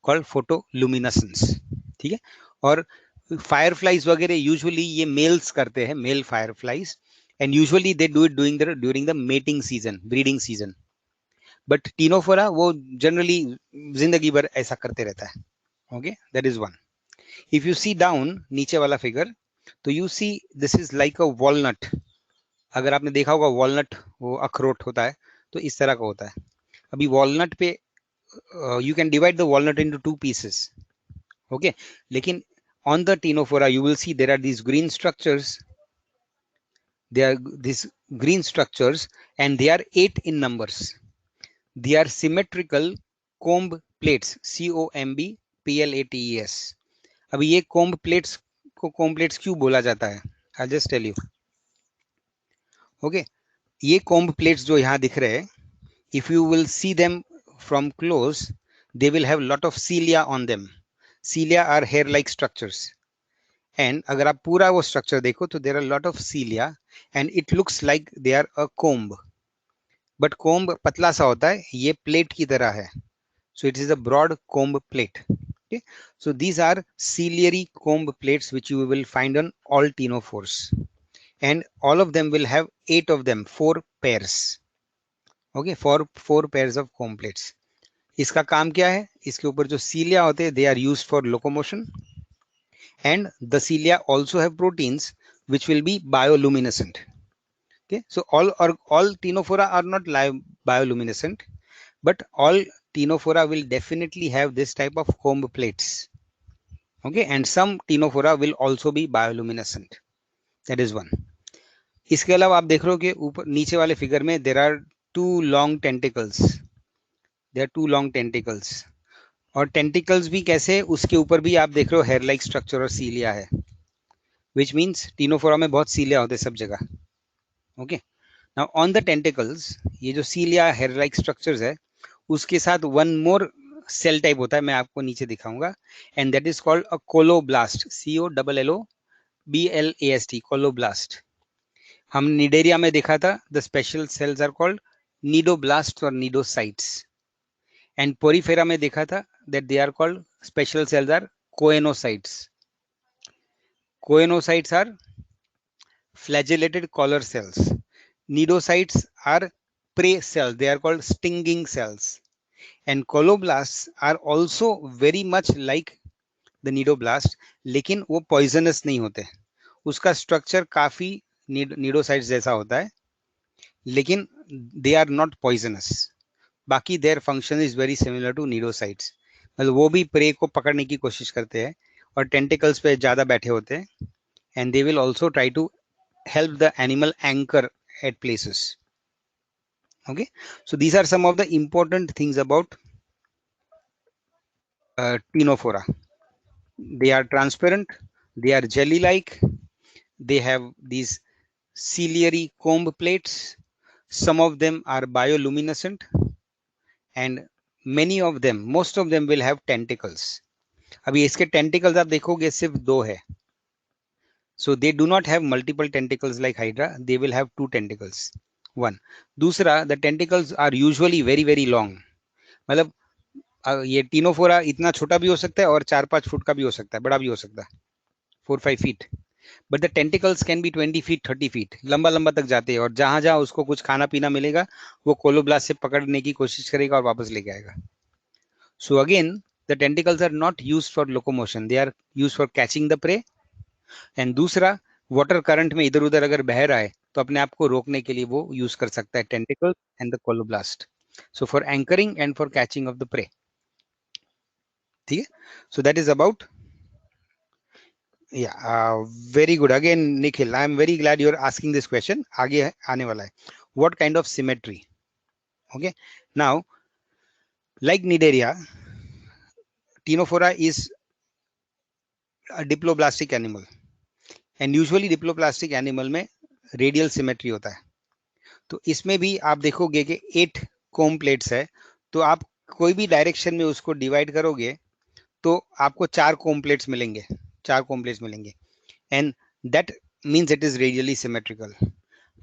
called photoluminescence. ठीक है. और फायरफ्लाइज वगैरह usually ये मेल्स करते हैं, male fireflies, and usually they do it during the mating season, breeding season. But ctenophora वो generally जिंदगी भर ऐसा करते रहता है. Okay, that is one. If you see down नीचे वाला फिगर, तो you see this is like a walnut. अगर आपने देखा होगा वॉलनट, वो अखरोट होता है, तो इस तरह का होता है. अभी वॉलनट पे you can divide the walnut into two pieces. Okay, लेकिन on the Ctenophora you will see there are these green structures. They are these green structures and they are 8 in numbers. They are symmetrical comb plates, COMB PLATES. अभी ये comb plates को comb plates क्यों बोला जाता है? I'll just tell you. Okay, ये comb plates जो यहाँ दिख रहे हैं, if you will see them from close, they will have lot of cilia on them. Cilia are hair-like structures. And अगर आप पूरा वो structure देखो तो there are lot of cilia and it looks like they are a comb. But comb पतला सा होता है, ये plate की तरह है. So it is a broad comb plate. Okay, so these are ciliary comb plates which you will find on all ctenophores, and all of them will have 8 of them, 4 pairs. Okay, 4 pairs of comb plates. इसका काम क्या है? इसके ऊपर जो cilia होते हैं, they are used for locomotion, and the cilia also have proteins which will be bioluminescent. Okay, so all ctenophora are not bioluminescent, but all ctenophora will definitely have this type of comb plates. Okay, and some ctenophora will also be bioluminescent. That is one. इसके अलावा आप देख रहे हो कि ऊपर नीचे वाले फिगर में there are two long tentacles. There are two long tentacles. और tentacles भी कैसे, उसके ऊपर भी आप देख रहे हो hair like structure और cilia है, which means ctenophora में बहुत cilia होते हैं सब जगह. Okay. Now on the tentacles, ये जो cilia hair like structures है, उसके साथ one more cell type होता है, मैं आपको नीचे दिखाऊंगा, and that is called a coloblast. COLLOBLAST, coloblast. हम निडेरिया में देखा था, the special cells are called nidoblasts or nidocytes. And porifera में देखा था that they are called special cells are coenocytes. Coenocytes are flagellated collar cells. Nidocytes are prey cells. They are called stinging cells. And coloblasts are also very much like the nidoblast, लेकिन वो poisonous नहीं होते. उसका structure काफी nidocytes जैसा होता है, लेकिन they are not poisonous. बाकी their function is very similar to nidocytes. मतलब वो भी prey को पकड़ने की कोशिश करते हैं और tentacles पे ज्यादा बैठे होते हैं, and they will also try to help the animal anchor at places. Okay, so these are some of the important things about Ctenophora. They are transparent, they are jelly like, they have these ciliary comb plates, some of them are bioluminescent, and many of them, most of them will have tentacles. अभी इसके tentacles आप देखोगे सिर्फ दो है. So they do not have multiple tentacles like Hydra. They will have two tentacles. One. दूसरा, the tentacles are usually very very long. मतलब ये टीनोफोरा इतना छोटा भी हो सकता है और 4-5 फुट का भी हो सकता है, बड़ा भी हो सकता है, 4-5 feet. But the tentacles can be 20 feet 30 feet, लंबा लंबा तक जाते हैं, और जहां जहां उसको कुछ खाना पीना मिलेगा वो कोलोब्लास्ट से पकड़ने की कोशिश करेगा और वापस लेके आएगा. So again the tentacles are not used for locomotion, they are used for catching the prey. And दूसरा, वाटर करंट में इधर उधर अगर बह रहा है तो अपने आप को रोकने के लिए वो यूज कर सकता है tentacle and the colloblast. So for anchoring and for catching of the prey. ठीक है, सो that is about. Very good. Again, Nikhil, I am very glad you're asking this question. आगे आने वाला है. What kind of symmetry? Okay. Now, like Cnidaria, Ctenophora is a diploblastic animal, and usually diploblastic animal में radial symmetry होता है. तो इसमें भी आप देखोगे कि 8 comb plates है, तो आप कोई भी डायरेक्शन में उसको डिवाइड करोगे तो आपको 4 comb plates मिलेंगे, 4 comb plates मिलेंगे, and that means it is radially symmetrical.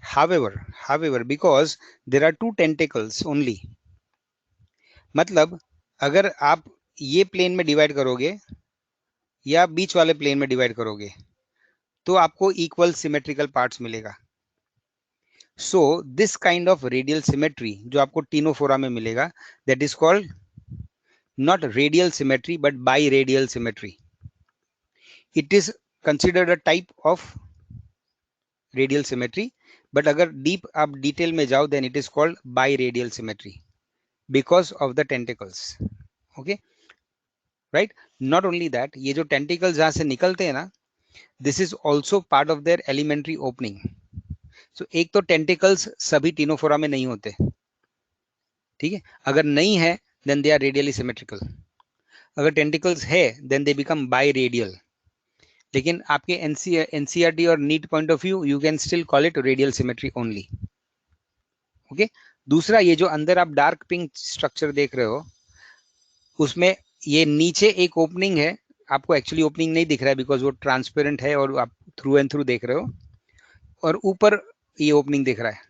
However, because there are 2 tentacles only, मतलब अगर आप ये प्लेन में डिवाइड करोगे या बीच वाले प्लेन में डिवाइड करोगे तो आपको इक्वल सिमेट्रिकल पार्ट्स मिलेगा. So this kind of radial symmetry जो आपको टीनोफोरा में मिलेगा, that is called not radial symmetry but biradial symmetry. It is considered a type of radial symmetry, but अगर deep आप detail में जाओ then it is called biradial symmetry because of the tentacles. Okay, right? Not only that, ये जो tentacles जहां से निकलते हैं ना, this is also part of their elementary opening. So एक तो tentacles सभी टीनोफोरा में नहीं होते, ठीक है, अगर नहीं है then they are radially symmetrical. अगर tentacles है then they become biradial. लेकिन आपके एनसीईआरटी और NEET point of view you can still call it radial symmetry only. Okay, दूसरा, ये जो अंदर आप डार्क पिंक स्ट्रक्चर देख रहे हो उसमें ये नीचे एक ओपनिंग है, आपको एक्चुअली ओपनिंग नहीं दिख रहा है बिकॉज वो ट्रांसपेरेंट है और आप थ्रू एंड थ्रू देख रहे हो, और ऊपर ये ओपनिंग दिख रहा है.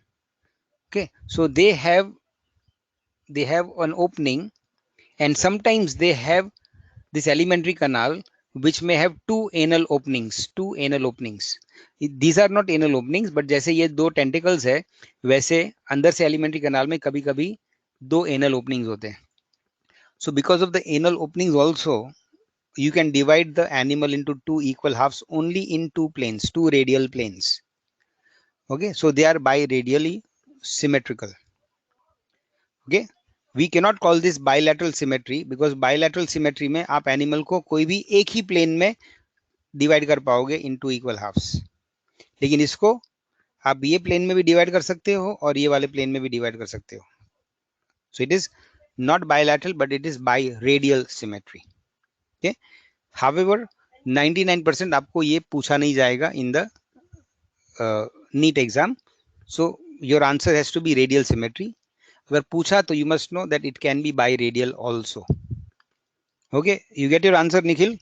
Okay, so they have an opening, and sometimes they have this alimentary canal which may have two anal openings. These are not anal openings, but जैसे ये दो tentacles है वैसे अंदर से alimentary canal में कभी कभी दो anal openings होते हैं. So because of the anal openings also, you can divide the animal into two equal halves only in two planes, two radial planes. Okay, so they are biradially symmetrical. Okay, we cannot call this bilateral symmetry because bilateral symmetry में आप animal को कोई भी एक ही plane में divide कर पाओगे इन two equal halves, लेकिन इसको आप ये प्लेन में भी डिवाइड कर सकते हो और ये वाले प्लेन में भी डिवाइड कर सकते हो. So it is not bilateral but it is biradial symmetry. Okay, however 99% आपको ये पूछा नहीं जाएगा in the NEET exam. So your answer has to be radial symmetry. अगर पूछा तो you must know that it can be biradial also. Okay, you get your answer Nikhil?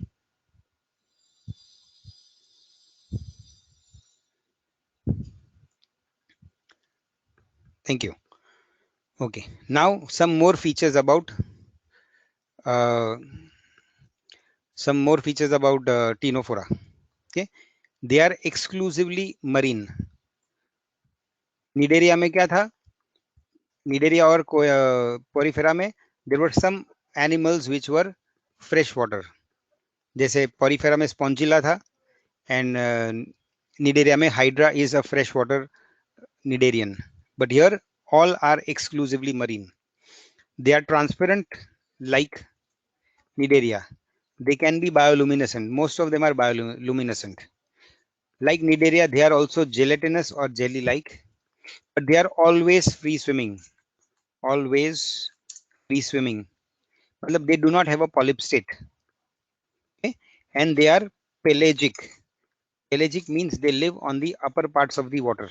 Thank you. Okay, now some more features about Ctenophora. Okay, they are exclusively marine. Cnidaria में क्या था? Cnidaria और Porifera में there were some animals which were fresh water. जैसे Porifera में Spongilla था, and Cnidaria में Hydra is a freshwater Cnidarian. But here all are exclusively marine. They are transparent like Cnidaria. They can be bioluminescent. Most of them are bioluminescent. Like Cnidaria, they are also gelatinous or jelly-like, but they are always free swimming. always free swimming. मतलब they do not have a polyp state. Okay? And they are pelagic. Pelagic means they live on the upper parts of the water.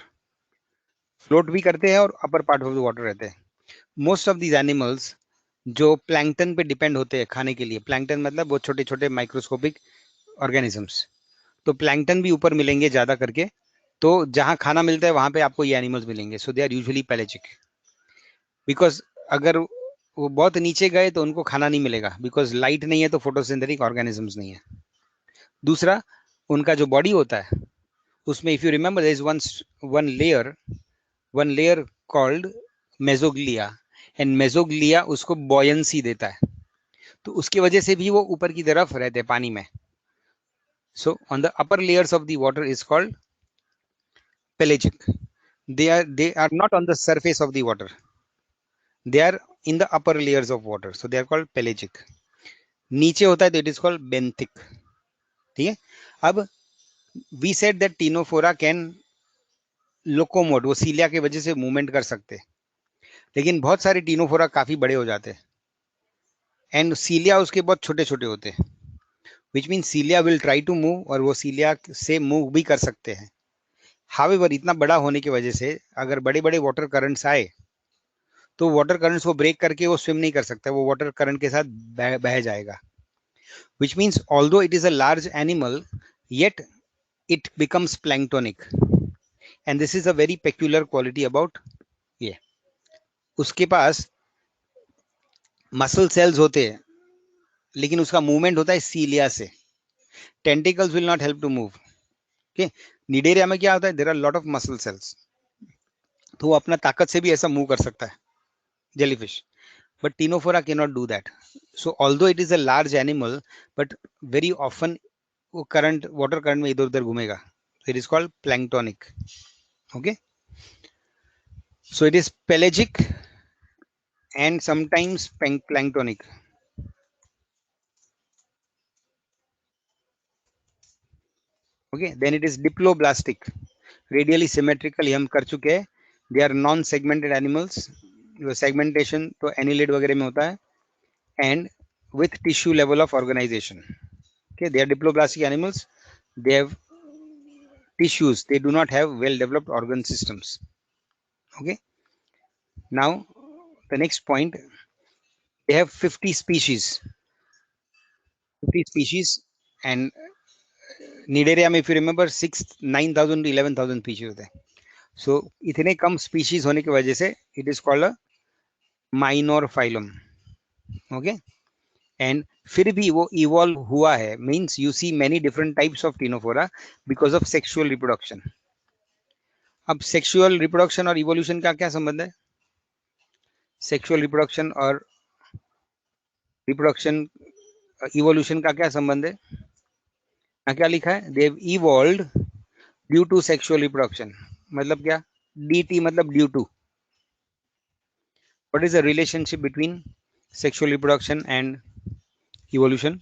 Float भी करते हैं और upper part of the water रहते हैं. Most of these animals जो plankton पे depend होते हैं खाने के लिए, प्लैंकटन मतलब वो छोटे छोटे माइक्रोस्कोपिक ऑर्गेनिजम्स, तो प्लैंकटन भी ऊपर मिलेंगे ज्यादा करके, तो जहां खाना मिलता है वहां पे आपको ये एनिमल्स मिलेंगे. सो दे आर यूजुअली पेलेजिक, बिकॉज अगर वो बहुत नीचे गए तो उनको खाना नहीं मिलेगा, बिकॉज लाइट नहीं है तो फोटोसिंथेटिक ऑर्गेनिजम्स नहीं है. दूसरा, उनका जो बॉडी होता है उसमें if you remember there is one layer called mesoglea, and mesoglea उसको बॉयंसी देता है, तो उसकी वजह से भी वो ऊपर की तरफ रहते हैं पानी में. So on the upper layers of the water is called pelagic. They are not on the surface of the water, they are in the upper layers of water, so they are called pelagic. नीचे होता है तो it is called benthic. ठीक है. अब we said that Ctenophora can locomote, वो सीलिया की वजह से मूवमेंट कर सकते हैं, लेकिन बहुत सारे टीनोफोरा काफी बड़े हो जाते हैं एंड सीलिया उसके बहुत छोटे छोटे होते हैं, which mean cilia will try to move, और वो सीलिया से मूव भी कर सकते हैं. हावेवर इतना बड़ा होने की वजह से अगर बड़े बड़े वाटर करंट्स आए तो वाटर करंट्स को ब्रेक करके वो स्विम नहीं कर सकता, वो वाटर करंट के साथ बह जाएगा. Which means although it is a large animal, yet it becomes planktonic, and this is a very peculiar quality about ये. उसके पास मसल सेल्स होते हैं लेकिन उसका मूवमेंट होता है सीलिया से. Tentacles will not help to move. Okay. Cnidaria में क्या होता है, there are lot of muscle cells, तो वो अपना ताकत से भी ऐसा मूव कर सकता है, jellyfish. But Ctenophora can not do that. So although it is a large animal, but very often वो करंट, वाटर करंट में इधर उधर घूमेगा. It is called planktonic. Okay. So it is pelagic and sometimes planktonic. Okay, then it is diploblastic, radially symmetrical, ये हम कर चुके हैं. They are non-segmented animals. जो segmentation तो annelid वगैरह में होता है, and with tissue level of organization. Okay, they are diploblastic animals. They have tissues. They do not have well-developed organ systems. Okay. Now the next point, they have 50 species. 50 species, and Cnidaria में if you remember 9,000 to 11,000 species होते हैं. So इतने कम species होने की वजह से it is called a minor phylum. Okay. And फिर भी वो evolve हुआ है, means you see many different types of Ctenophora because of sexual reproduction. अब sexual reproduction और evolution का क्या संबंध है? Sexual reproduction और reproduction evolution का क्या संबंध है? क्या लिखा है? They have evolved due to sexual reproduction. मतलब क्या? DT मतलब due to. What is the relationship between sexual reproduction and evolution?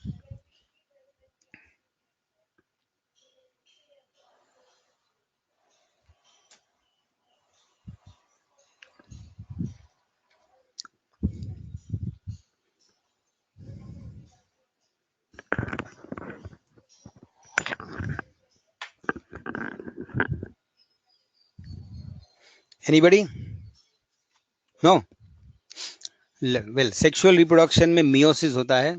Anybody? No? Well, sexual reproduction में meiosis होता है,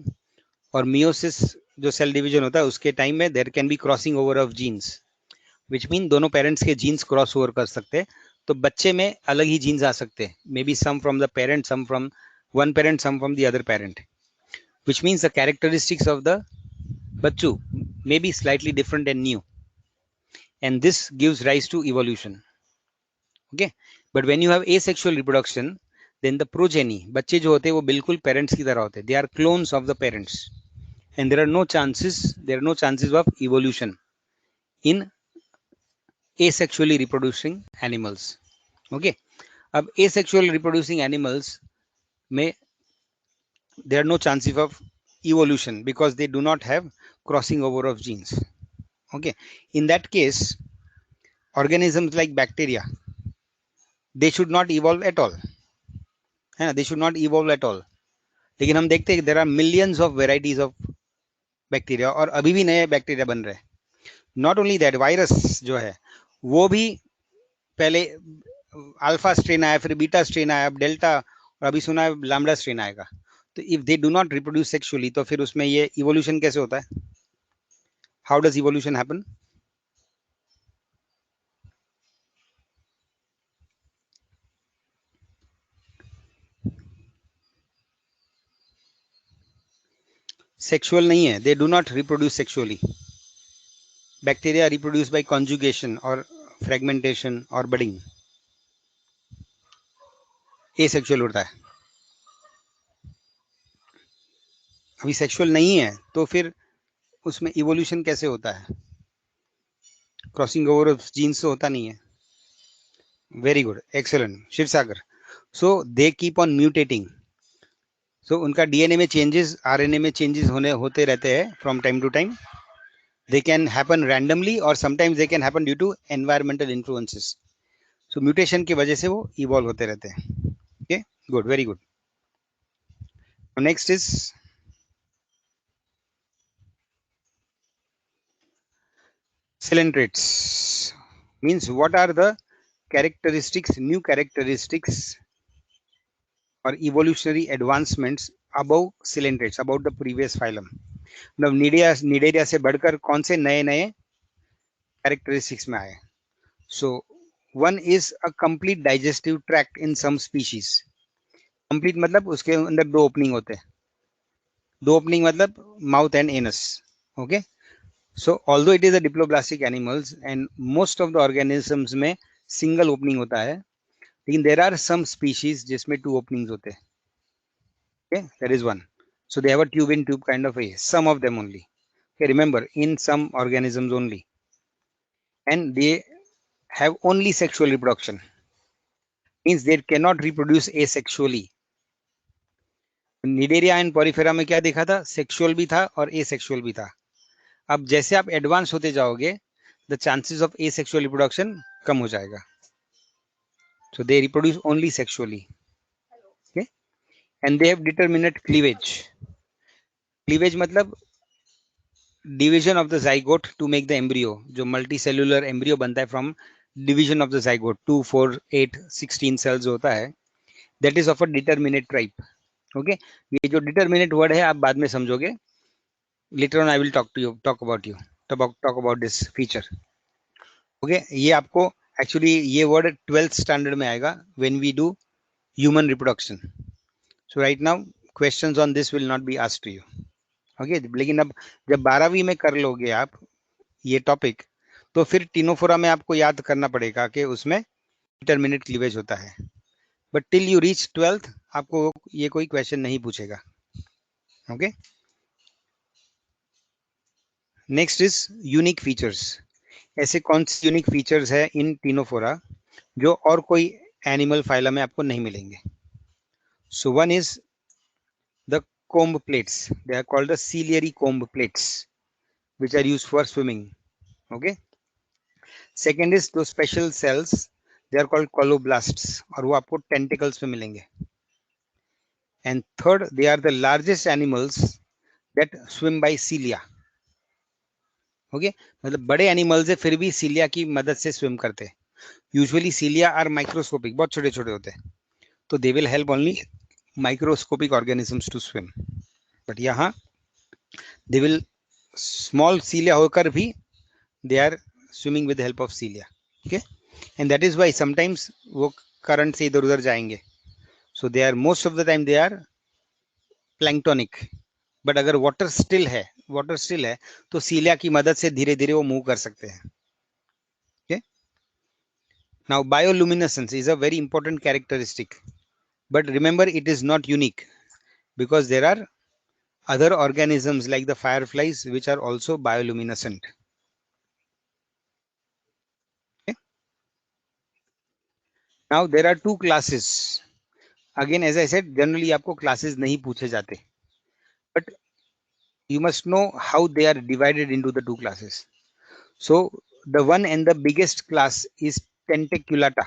और meiosis जो cell division होता है उसके टाइम में there can be crossing over of genes, which mean दोनों parents के genes cross over कर सकते हैं, तो बच्चे में अलग ही genes आ सकते हैं, maybe some from the parent, some from one parent, some from the other parent, which means the characteristics of the Bachchu may be slightly different and new, and this gives rise to evolution. Okay, but when you have asexual reproduction, then the progeny, बच्चे जो होते हैं वो बिल्कुल parents की तरह होते हैं, they are clones of the parents, and there are no chances of evolution in asexually reproducing animals. Okay, अब asexual reproducing animals में there are no chances of evolution because they do not have crossing over of genes. Okay, in that case, organisms like bacteria, they should not evolve at all. है ना, they should not evolve at all. लेकिन हम देखते हैं there are millions of varieties of bacteria, और अभी भी नए बैक्टीरिया बन रहे हैं। नॉट ओनली दैट, वायरस जो है वो भी पहले अल्फा स्ट्रेन आया, फिर बीटा स्ट्रेन आया, अब डेल्टा, और अभी सुना है लैम्बडा स्ट्रेन आएगा। तो if they do not reproduce sexually, तो फिर उसमें ये इवोल्यूशन कैसे होता है? How does evolution happen? Sexual नहीं है, they do not reproduce sexually. Bacteria reproduce by conjugation और फ्रेगमेंटेशन और बडिंग, ये सेक्सुअल होता है। अभी सेक्सुअल नहीं है तो फिर उसमें इवोल्यूशन कैसे होता है? क्रॉसिंग ओवर ऑफ जीन्स तो होता नहीं है। Very good, excellent Shiv Sagar. So they keep on mutating. सो उनका डीएनए में चेंजेस, आरएनए में चेंजेस होते रहते हैं from time to time. They can happen randomly or sometimes they can happen due to environmental influences. So mutation की वजह से वो evolve होते रहते हैं. Okay, good, very good. Next is coelentrates. Means what are the characteristics, new characteristics or evolutionary advancements above coelentrates, about the previous phylum. मतलब Cnidaria से बढ़कर कौन से नए नए characteristics में आए? So one is a complete digestive tract in some species. Complete मतलब उसके अंदर दो ओपनिंग होते हैं, दो ओपनिंग मतलब mouth and anus. Okay, so although it is a diploblastic animals and most of the organisms में सिंगल ओपनिंग होता है, लेकिन देर आर सम स्पीशीज जिसमें टू ओपनिंग्स होते हैं. Okay, that is one. So they have a tube in tube kind of a, some of them only. Okay, remember, in some organisms only, and they have only sexual reproduction. Means they cannot reproduce asexually. Cnidaria and Porifera में क्या देखा था? Sexual भी था और asexual भी था. अब जैसे आप एडवांस होते जाओगे, the chances of asexual reproduction कम हो जाएगा. So they reproduce only sexually. Okay, and they have determinate cleavage. Cleavage मतलब division of the zygote to make the embryo. जो मल्टी सेल्यूलर एम्ब्रियो बनता है from division of the zygote, 2, 4, 8, 16 cells होता है, that is of a determinate type. Okay, ये जो determinate word है आप बाद में समझोगे. later on I will talk about this feature. Okay, ये आपको एक्चुअली ये वर्ड 12th स्टैंडर्ड में आएगा when we do human reproduction. So right now questions on this will not be asked to you. Okay, लेकिन अब जब 12वीं में कर लोगे आप ये टॉपिक, तो फिर टिनोफोरा में आपको याद करना पड़ेगा कि उसमें डिटरमिनेट क्लीवेज होता है. But till you reach 12th आपको ये कोई क्वेश्चन नहीं पूछेगा. Okay, next is unique features. ऐसे कौन से यूनिक फीचर्स है इन टिनोफोरा जो और कोई एनिमल फाइलम में आपको नहीं मिलेंगे? So one is the comb plates. They are called the ciliary comb plates, which are used for swimming. Okay, second is those special cells, they are called coloblasts, और वो आपको tentacles में मिलेंगे. And third, they are the largest animals that swim by cilia. Okay, मतलब बड़े animals है फिर भी सीलिया की मदद से स्विम करते हैं. यूजुअली सीलिया आर माइक्रोस्कोपिक, बहुत छोटे छोटे होते हैं, तो they will help only microscopic organisms to swim. But यहाँ दे विल स्मॉल सीलिया होकर भी they are swimming with help of cilia. Okay, and that is why sometimes वो करंट से इधर उधर जाएंगे. So they are most of the time they are planktonic. But अगर water still है तो सीलिया की मदद से धीरे धीरे वो मूव कर सकते हैं. Okay? Now bioluminescence is a very important characteristic, but remember it is not unique because there are other organisms like the fireflies which are also bioluminescent. Okay? Now there are two classes. Again, as I said, generally आपको classes नहीं पूछे जाते, but you must know how they are divided into the two classes. So the one and the biggest class is Tentaculata.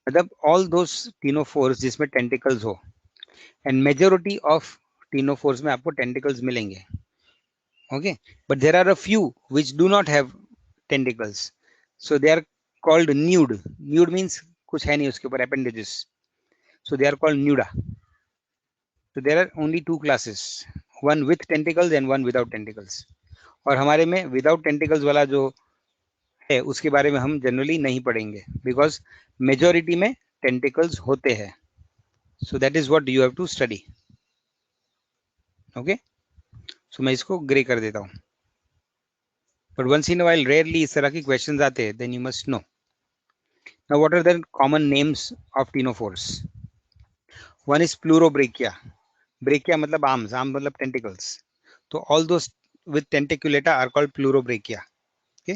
मतलब all those ctenophores जिसमें tentacles हो, and majority of ctenophores में आपको tentacles मिलेंगे. Okay, but there are a few which do not have tentacles, so they are called nude. Nude means कुछ है नहीं उसके ऊपर appendages, so they are called nuda. So there are only two classes, one with tentacles and one without tentacles. और हमारे में without tentacles वाला जो है उसके बारे में हम जनरली नहीं पढ़ेंगे, बिकॉज मेजोरिटी में टेंटिकल्स होते हैं. So that is what you have to study. Okay, so मैं इसको ग्रे कर देता हूं. But once in while rarely इस तरह के क्वेश्चंस आते हैं, then you must know. Now what are the common names of ctenophores? One is pleurobrachia. Brachia मतलब आर्म्स, आर्म मतलब टेंटिकल्स. तो all those with tentaculata are called pleurobrachia. Okay,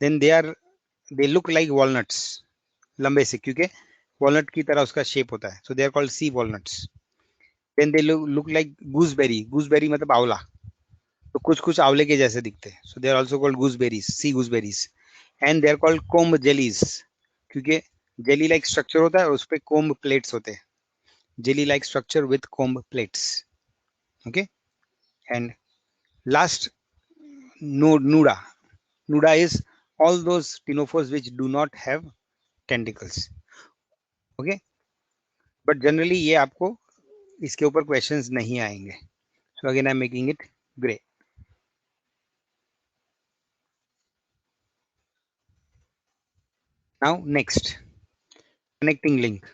then they look like walnuts, लंबे से, क्योंकि walnut की तरह उसका shape होता है. So they are called sea walnuts. Then they look like gooseberry. Gooseberry मतलब आंवला, तो कुछ कुछ आंवले के जैसे दिखते हैं. So they are also called gooseberries, sea gooseberries. And they are called comb jellies, क्योंकि जेली लाइक स्ट्रक्चर होता है और उस पे कोम्ब प्लेट्स होते हैं. Jelly like structure with comb plates. Okay, and last nuda. Nuda is all those ctenophores which do not have tentacles. Okay, but generally ये आपको इसके ऊपर क्वेश्चंस नहीं आएंगे. So again I'm making it gray. Now next, connecting link.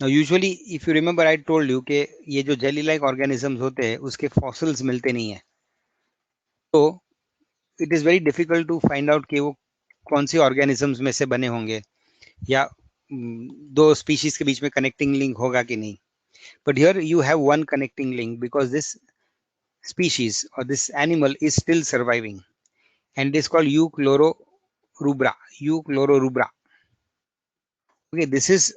Now usually if you remember I told you कि ये जो jelly like organisms होते हैं उसके fossils मिलते नहीं है. तो it is very difficult to find out कि वो कौन सी organisms में से बने होंगे, या दो species के बीच में connecting link होगा कि नहीं. But here you have one connecting link because this species or this animal is still surviving, and it is called Euchlororubra. Euchlororubra. Okay, this is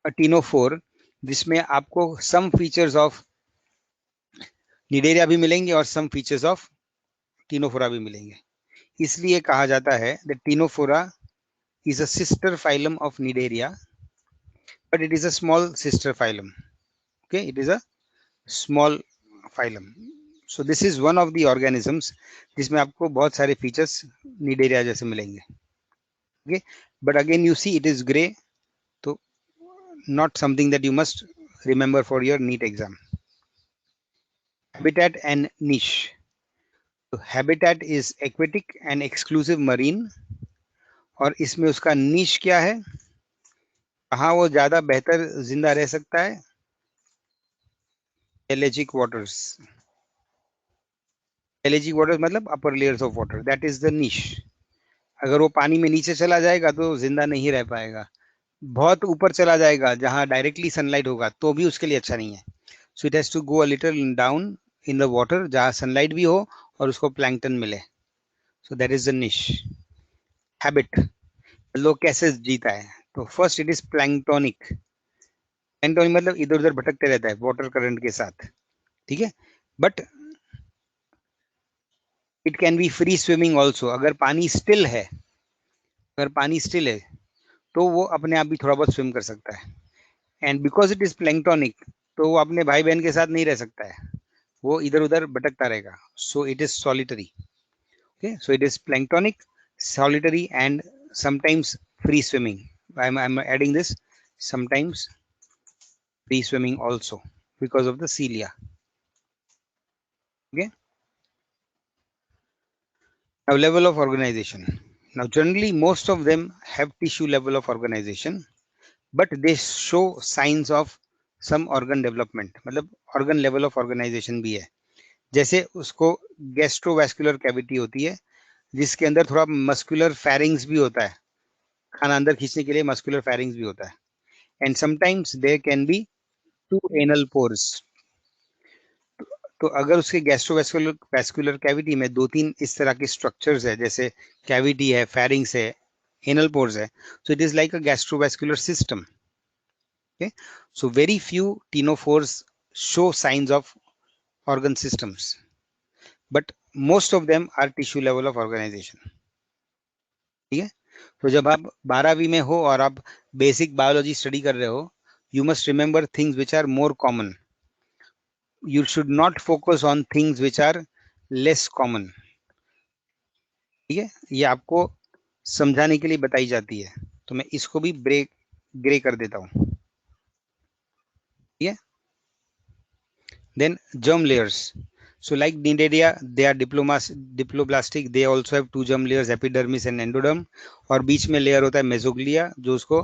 a ctenophore जिसमें आपको some features of निडेरिया भी मिलेंगे और some features of ctenophora भी मिलेंगे. इसलिए कहा जाता है that ctenophora is a sister phylum of Nidaria, but it is a small sister phylum. Okay, it is a small phylum. So this is one of the organisms जिसमें आपको बहुत सारे features Nidaria जैसे मिलेंगे. Okay, but again you see it is gray, so not something that you must remember for your NEET exam. Habitat and niche. So habitat is aquatic and exclusive marine, और इसमें उसका niche क्या है, कहाँ वो ज्यादा बेहतर जिंदा रह सकता है? Pelagic waters. Pelagic waters मतलब upper layers of water, that is the niche. अगर वो पानी में नीचे चला जाएगा तो जिंदा नहीं रह पाएगा. बहुत ऊपर चला जाएगा जहां डायरेक्टली सनलाइट होगा तो भी उसके लिए अच्छा नहीं है. So it has to go a little down in the water जहां सनलाइट भी हो और उसको प्लैंकटन मिले. So that is the niche. Habit, लोग कैसे जीता है? तो first it is planktonic. Planktonic मतलब इधर उधर भटकते रहता है वाटर करंट के साथ. ठीक है, but it can B free swimming also. अगर पानी स्टिल है, अगर पानी स्टिल है तो वो अपने आप भी थोड़ा बहुत स्विम कर सकता है. And because it is planktonic, तो वो अपने भाई बहन के साथ नहीं रह सकता है, वो इधर उधर भटकता रहेगा. सो it is solitary. Okay, so it is planktonic, solitary and sometimes free swimming. I'm adding this, sometimes free swimming also because of the cilia. Okay, now level of organization. Now generally most of them have tissue level of organization, but they show signs of some organ development. मतलब organ level of organization भी है. जैसे उसको gastrovascular cavity होती है जिसके अंदर थोड़ा मस्कुलर फेरिंग्स भी होता है, खाना अंदर खींचने के लिए मस्कुलर फेरिंग्स भी होता है. And sometimes there can be 2 anal pores. तो अगर उसके गैस्ट्रोवैस्कुलर कैविटी में 2-3 इस तरह के स्ट्रक्चर्स है, जैसे कैविटी है, फेरिंग्स है, एनल पोर्स है, so it is like a gastrovascular system. Okay, so very few ctenophores show science of organ systems, but most of them are tissue level of organization. ठीक है, तो जब आप 12वीं में हो और आप बेसिक बायोलॉजी स्टडी कर रहे हो, you must remember things which are more common. You should not focus on things which are less common. ठीक है, ये आपको समझाने के लिए बताई जाती है. तो मैं इसको भी ब्रेक ग्रे कर देता हूं. ठीक है. Then germ layers. So like Cnidaria, they are diploblastic. They also have two germ layers, epidermis and endoderm. और बीच में लेयर होता है मेसोग्लिया, जो उसको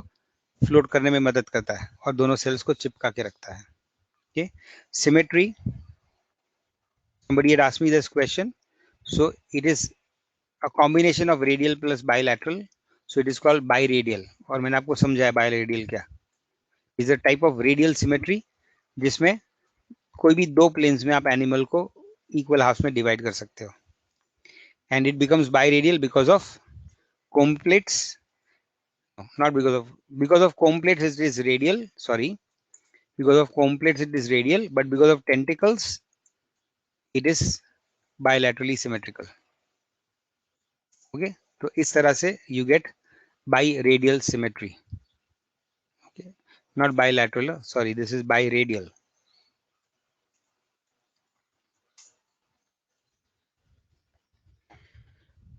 फ्लोट करने में मदद करता है और दोनों सेल्स को चिपका के रखता है. Okay. Symmetry. Somebody had asked me this question. So it is a combination of radial plus bilateral. So it is called biradial. और मैंने आपको समझाया biradial क्या. Is a type of radial symmetry जिसमें कोई भी दो प्लेन्स में आप एनिमल को इक्वल हाफ में डिवाइड कर सकते हो. And it becomes biradial because of comb plates. Not because of comb plates it is radial. Sorry, because of comb plates it is radial, but because of tentacles it is bilaterally symmetrical. Okay, तो इस तरह से you get biradial symmetry. Okay, not bilateral, sorry, this is biradial.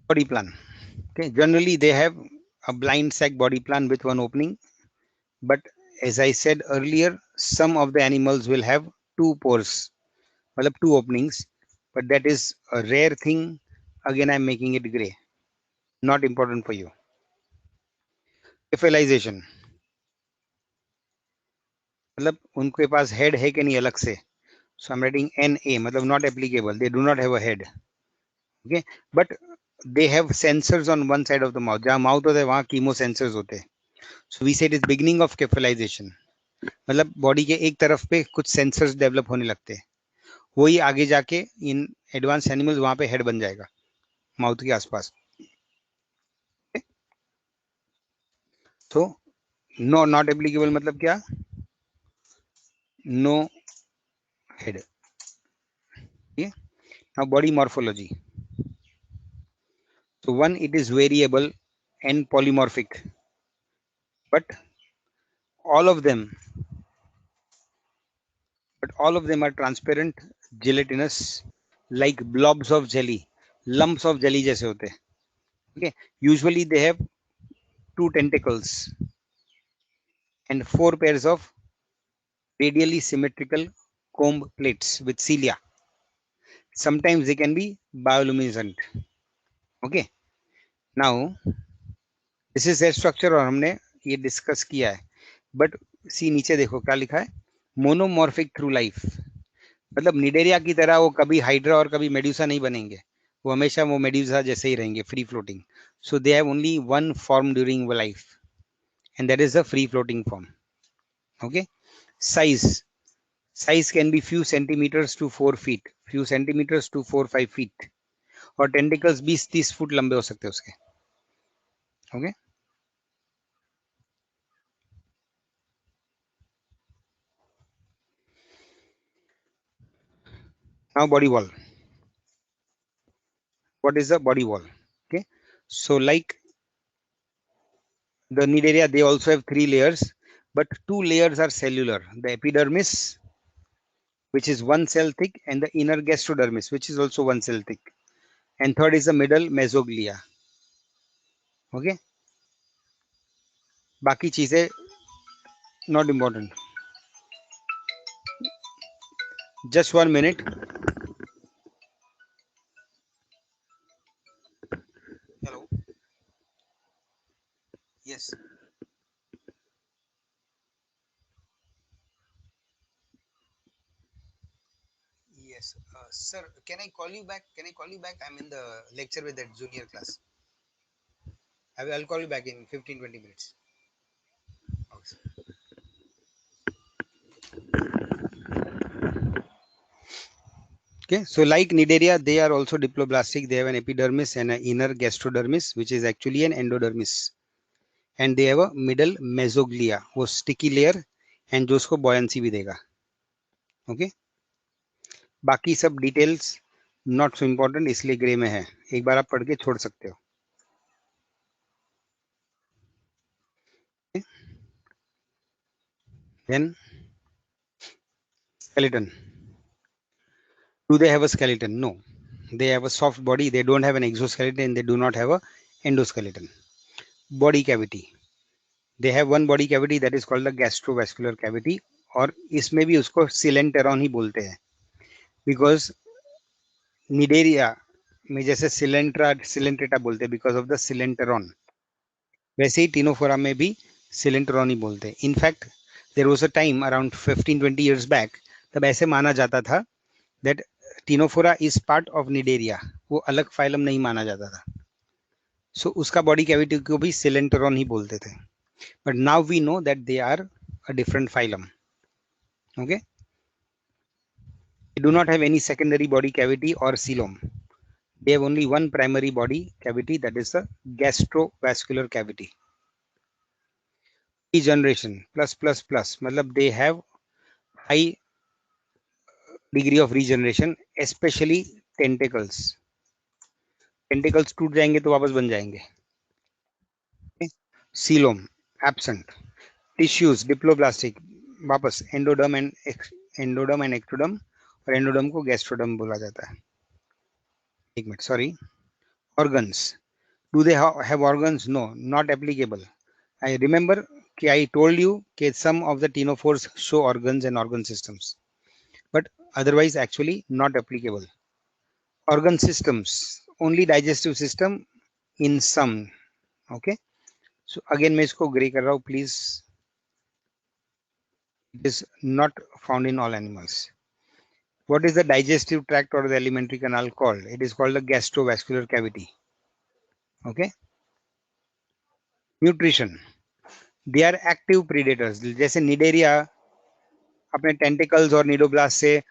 Body plan. Okay, generally they have a blind sac body plan with one opening, but as I said earlier, some of the animals will have two pores, well, two openings, but that is a rare thing. Again, I'm making it gray, not important for you. Cephalization, मतलब उनके पास head है कि नहीं अलग से. So I'm writing NA, मतलब not applicable. They do not have a head. Okay, but they have sensors on one side of the mouth. जहाँ mouth होता है वहाँ chemo sensors होते हैं. So we say it is beginning of cephalization. मतलब body के एक तरफ पे कुछ सेंसर्स डेवलप होने लगते हैं. वही आगे जाके इन एडवांस एनिमल्स वहां पे हेड बन जाएगा माउथ के आसपास. तो नो नॉट एप्लीकेबल मतलब क्या, no head. Now body morphology. So one, it is variable and polymorphic, but all of them are transparent, gelatinous, like blobs of jelly, lumps of jelly जैसे होते हैं. Okay, usually they have two tentacles and four pairs of radially symmetrical comb plates with cilia. Sometimes they can be bioluminescent. Okay, now this is their structure और हमने ये discuss किया है. But सी नीचे देखो क्या लिखा है, मोनोमॉर्फिक थ्रू लाइफ. मतलब निडेरिया की तरह वो कभी हाइड्रा और कभी मेड्यूसा नहीं बनेंगे, वो हमेशा वो मेड्यूसा जैसे ही रहेंगे, free floating. So they have only one form during life and that is the free floating form. Okay, size can be few centimeters to 4 feet, few centimeters to 4-5 feet, और tentacles 20-30 foot लंबे हो सकते हैं उसके. Okay, now body wall. What is the body wall? Okay, so like the Cnidaria, they also have 3 layers, but 2 layers are cellular: the epidermis, which is 1 cell thick, and the inner gastrodermis, which is also 1 cell thick, and third is the middle mesoglia. Okay, बाकी चीजें not important. Just 1 minute. Hello. Yes. Yes, sir. Can I call you back? Can I call you back? I'm in the lecture with that junior class. I'll call you back in 15-20 minutes. Okay. Okay, so like Cnidaria, they are also diploblastic. They have an epidermis and an inner gastrodermis, which is actually an endodermis. And they have a middle mesoglia, वो sticky layer, and जो उसको buoyancy भी देगा. Okay, बाकी सब details not so important, इसलिए grey में है. एक बार आप पढ़ के छोड़ सकते हो. Then skeleton. Do they have a skeleton? No. They have a soft body. They don't have an exoskeleton. They do not have a endoskeleton. Body cavity. They have one body cavity that is called the gastrovascular cavity, और इसमें भी उसको सिलेंटेरॉन ही बोलते हैं, because Cnidaria में जैसे Coelenterata बोलते हैं बिकॉज ऑफ द सिलेंटेरॉन, वैसे ही टिनोफोरा में भी सिलेंटेरॉन ही बोलते हैं. In fact there was a time around 15-20 years back, तब ऐसे माना जाता था that ctenophora is part of cnidaria, वो अलग फाइलम नहीं माना जाता था. सो उसका बॉडी कैविटी को भी सिलेंटेरॉन ही बोलते थे. But now we know that they are a different phylum. Okay, they do not have any secondary body cavity or coelom. They have only one primary body cavity, that is the gastrovascular cavity. Regeneration plus मतलब they have high degree of regeneration, especially tentacles. Tentacles टूट जाएंगे तो वापस बन जाएंगे. Coelom absent. Tissues diploblastic, वापस endoderm and ectoderm, और endoderm को गैस्ट्रोडर्म बोला जाता है. एक minute, sorry. Organs. Do they have organs? No, not applicable. I remember कि I told you कि some of the ctenophores show organs and organ systems, but otherwise actually not applicable. Organ systems, only digestive system in some. Okay, so again मैं इसको grey कर रहा हूँ, please. It is not found in all animals. What is the digestive tract or the alimentary canal called? It is called the gastrovascular cavity. Okay. Nutrition. They are active predators. जैसे Cnidaria अपने tentacles और cnidoblast से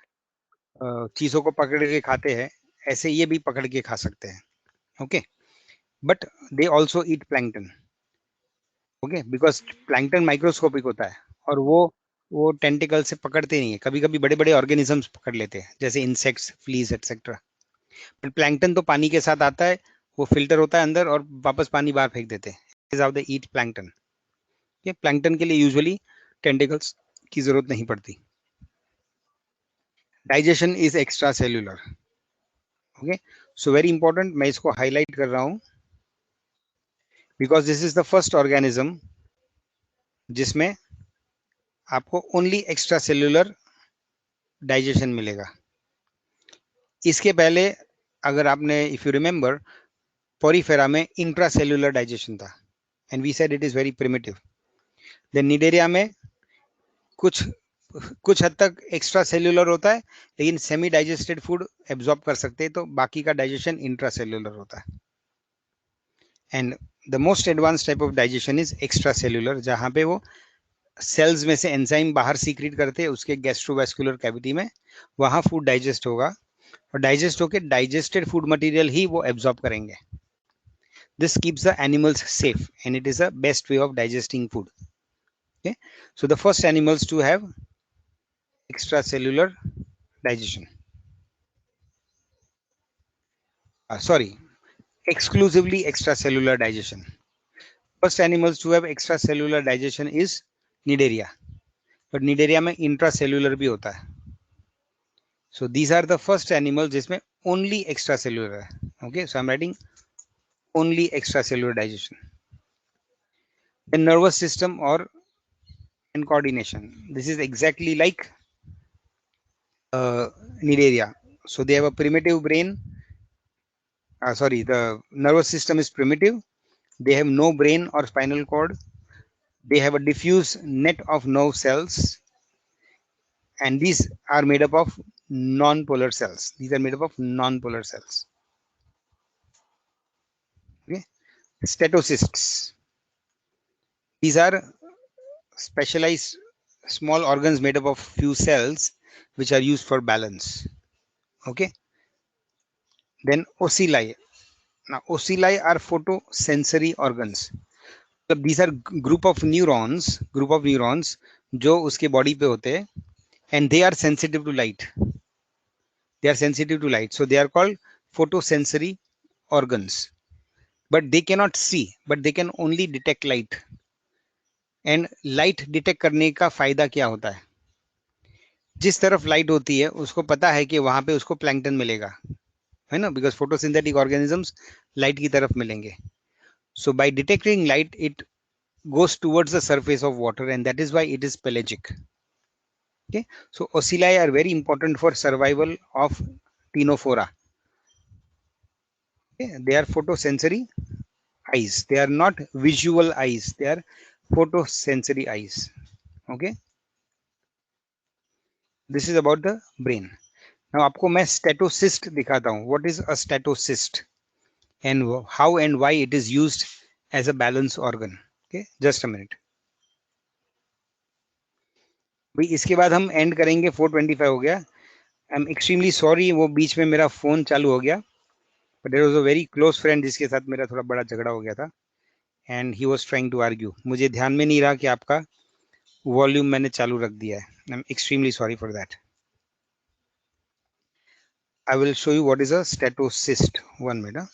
चीजों को पकड़ के खाते हैं, ऐसे ये भी पकड़ के खा सकते हैं. Okay, but they also eat plankton. Okay, because plankton microscopic होता है और वो टेंटिकल से पकड़ते नहीं है. कभी कभी बड़े बड़े ऑर्गेनिजम्स पकड़ लेते हैं, जैसे insects, fleas etcetera. But plankton तो पानी के साथ आता है, वो फिल्टर होता है अंदर और वापस पानी बाहर फेंक देते हैं. Is how they eat plankton. Plankton के लिए यूजुअली टेंटिकल्स की जरूरत नहीं पड़ती. Digestion is extra cellular. Okay, so very important, मैं इसको हाईलाइट कर रहा हूं because this is the first organism जिसमें आपको ओनली एक्स्ट्रा सेल्यूलर डाइजेशन मिलेगा. इसके पहले अगर आपने, इफ यू रिमेंबर, पोरीफेरा में इंट्रा सेल्यूलर डाइजेशन था, and we said it is very primitive. Then cnidaria में कुछ हद तक एक्स्ट्रा सेल्यूलर होता है, लेकिन सेमी डाइजेस्टेड फूड एब्जॉर्ब कर सकते हैं, तो बाकी का डाइजेशन इंट्रा सेल्यूलर होता है. And the most advance type of digestion is extra cellular, जहां पे वो सेल्स में से एंजाइम बाहर सीक्रेट करते हैं उसके गैस्ट्रोवैस्कुलर कैविटी में, वहां फूड डाइजेस्ट होगा, और डाइजेस्ट होके डाइजेस्टेड फूड मटेरियल ही वो एब्जॉर्ब करेंगे. This keeps the animals safe and it is the best way of digesting food. Okay, so the first animals to have extracellular digestion. Sorry, exclusively extracellular digestion. First animals to have extracellular digestion is Cnidaria, but Cnidaria में intracellular भी होता है. So these are the first animals जिसमें only extracellular है. Okay, so I'm writing only extracellular digestion. The nervous system or and coordination. This is exactly like Cnidaria. So they have a primitive brain. The nervous system is primitive. They have no brain or spinal cord. They have a diffuse net of nerve cells, and these are made up of non-polar cells. These are made up of non-polar cells. Okay, stetocysts. These are specialized small organs made up of few cells which are used for balance. Okay, then ocelli. Now ocelli are photosensory organs. So these are group of neurons जो उसके body पे होते हैं, and they are sensitive to light. So they are called photosensory organs, but they cannot see, but they can only detect light. And light detect करने का फायदा क्या होता है, जिस तरफ लाइट होती है उसको पता है कि वहां पे उसको प्लैंकटन मिलेगा, है ना, बिकॉज फोटोसिंथेटिक ऑर्गेनिजम्स लाइट की तरफ मिलेंगे. So by detecting light, it goes towards the surface of water, and that is why it is pelagic. Okay, so ocelli are very important for survival of Ctenophora. Okay? They are photosensory eyes. They are not visual eyes. They are photosensory eyes. Okay, this is about the brain. Now आपको मैं statocyst दिखाता हूँ. What is a statocyst and how and why it is used as a balance organ. Okay, just a minute. भाई इसके बाद हम and करेंगे. 4:25 हो गया. आई एम एक्सट्रीमली सॉरी, वो बीच में मेरा फोन चालू हो गया. But there was a very close friend जिसके साथ मेरा थोड़ा बड़ा झगड़ा हो गया था, and he was trying to argue. मुझे ध्यान में नहीं रहा कि आपका वॉल्यूम मैंने चालू रख दिया है. I am extremely sorry for that. I will show you what is a statocyst. One minute.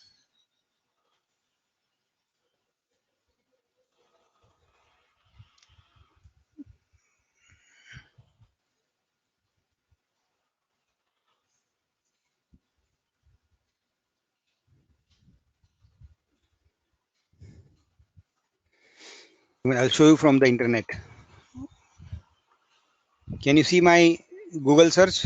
I will show you from the internet. Can you see my Google search?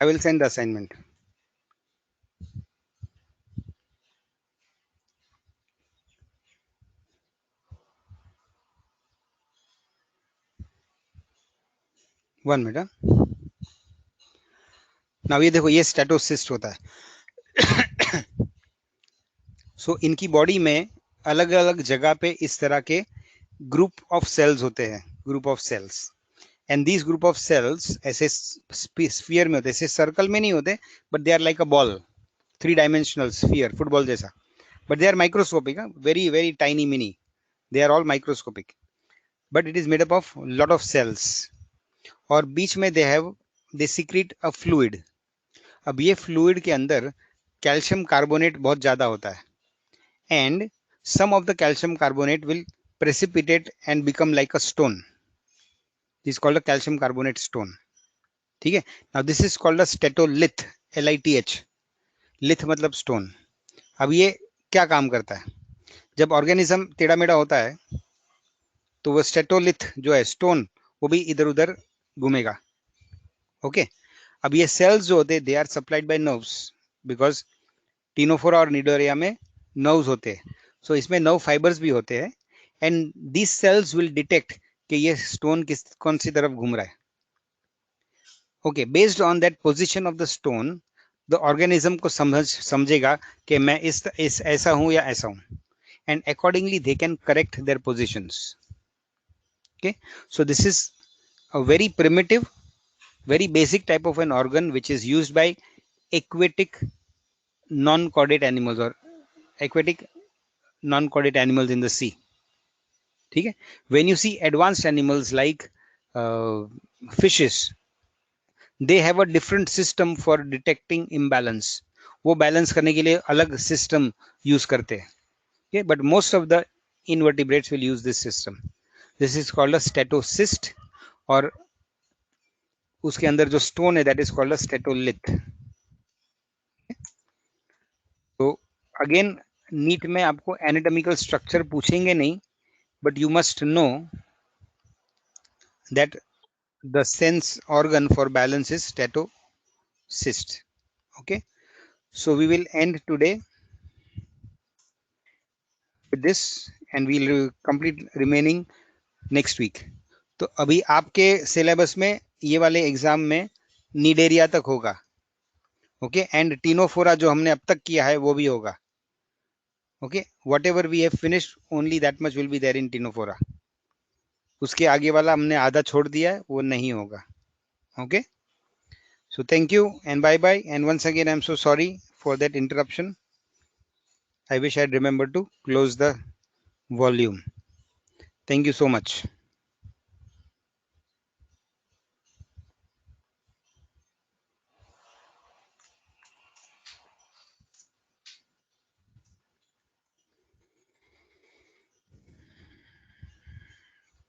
I will send the assignment. One minute. Now ये देखो, ये statocyst होता है. सो इनकी body में अलग अलग जगह पे इस तरह के ग्रुप ऑफ सेल्स होते हैं. Group of cells. And these group of cells ऐसे स्फीयर में होते हैं, ऐसे सर्कल में नहीं होते, but they are like a ball. 3 dimensional sphere, football जैसा. But they are microscopic, very very tiny mini. They are all microscopic, but it is made up of lot of cells. और बीच में they have, they secrete a fluid. अब ये fluid के अंदर calcium carbonate बहुत ज्यादा होता है, and some of the calcium carbonate will precipitate and become like a stone. This is called a calcium carbonate stone. ठीक है. Now this is called a statolith. LITH. लिथ मतलब स्टोन. अब ये क्या काम करता है? जब ऑर्गेनिज्म टेढ़ा मेढ़ा होता है तो वो स्टेटोलिथ जो है स्टोन, वो भी इधर उधर घूमेगा. ओके. अब ये सेल्स जो होते हैं, they are supplied by nerves, because ctenophora और निडोरिया में नर्व्स होते हैं. सो इसमें नर्व फाइबर्स भी होते हैं, and this cells will detect कि ये स्टोन किस कौन सी तरफ घूम रहा है. Okay. Based on that position of the stone, the organism को समझेगा कि मैं इस ऐसा हूं या ऐसा हूं, and accordingly they can correct their positions. Okay. So this is a very primitive, very basic type of an organ which is used by aquatic non-chordate animals, or aquatic non-chordate animals in the sea. ठीक है. When you see advanced animals like fishes, they have a different system for detecting imbalance. वो balance करने के लिए अलग system use करते हैं. okay? But most of the invertebrates will use this system. This is called a statocyst, और उसके अंदर जो स्टोन है दैट इज कॉल्ड अ स्टेटोलिथ. तो अगेन, नीट में आपको एनाटॉमिकल स्ट्रक्चर पूछेंगे नहीं, but you must know that the sense organ for balance is statocyst. Okay, so we will end today with this, and we'll complete remaining next week. तो अभी आपके syllabus में ये वाले एग्जाम में नीडेरिया तक होगा. ओके. एंड टीनोफोरा जो हमने अब तक किया है वो भी होगा. Okay. Whatever we have finished, only that much will be there in ctenophora. उसके आगे वाला हमने आधा छोड़ दिया है, वो नहीं होगा. Okay. So thank you and bye bye. And once again, I'm so sorry for that interruption. I wish I'd remembered to close the volume. Thank you so much.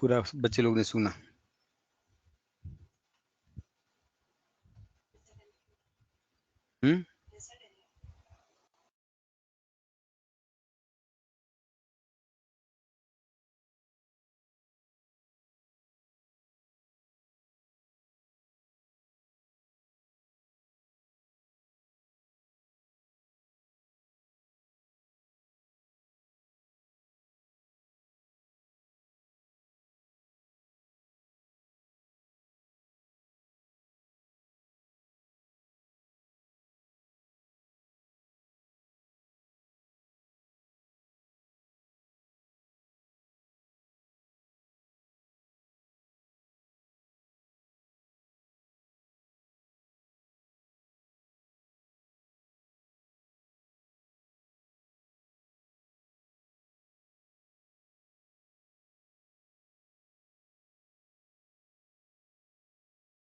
पूरा बच्चे लोग ने सुना।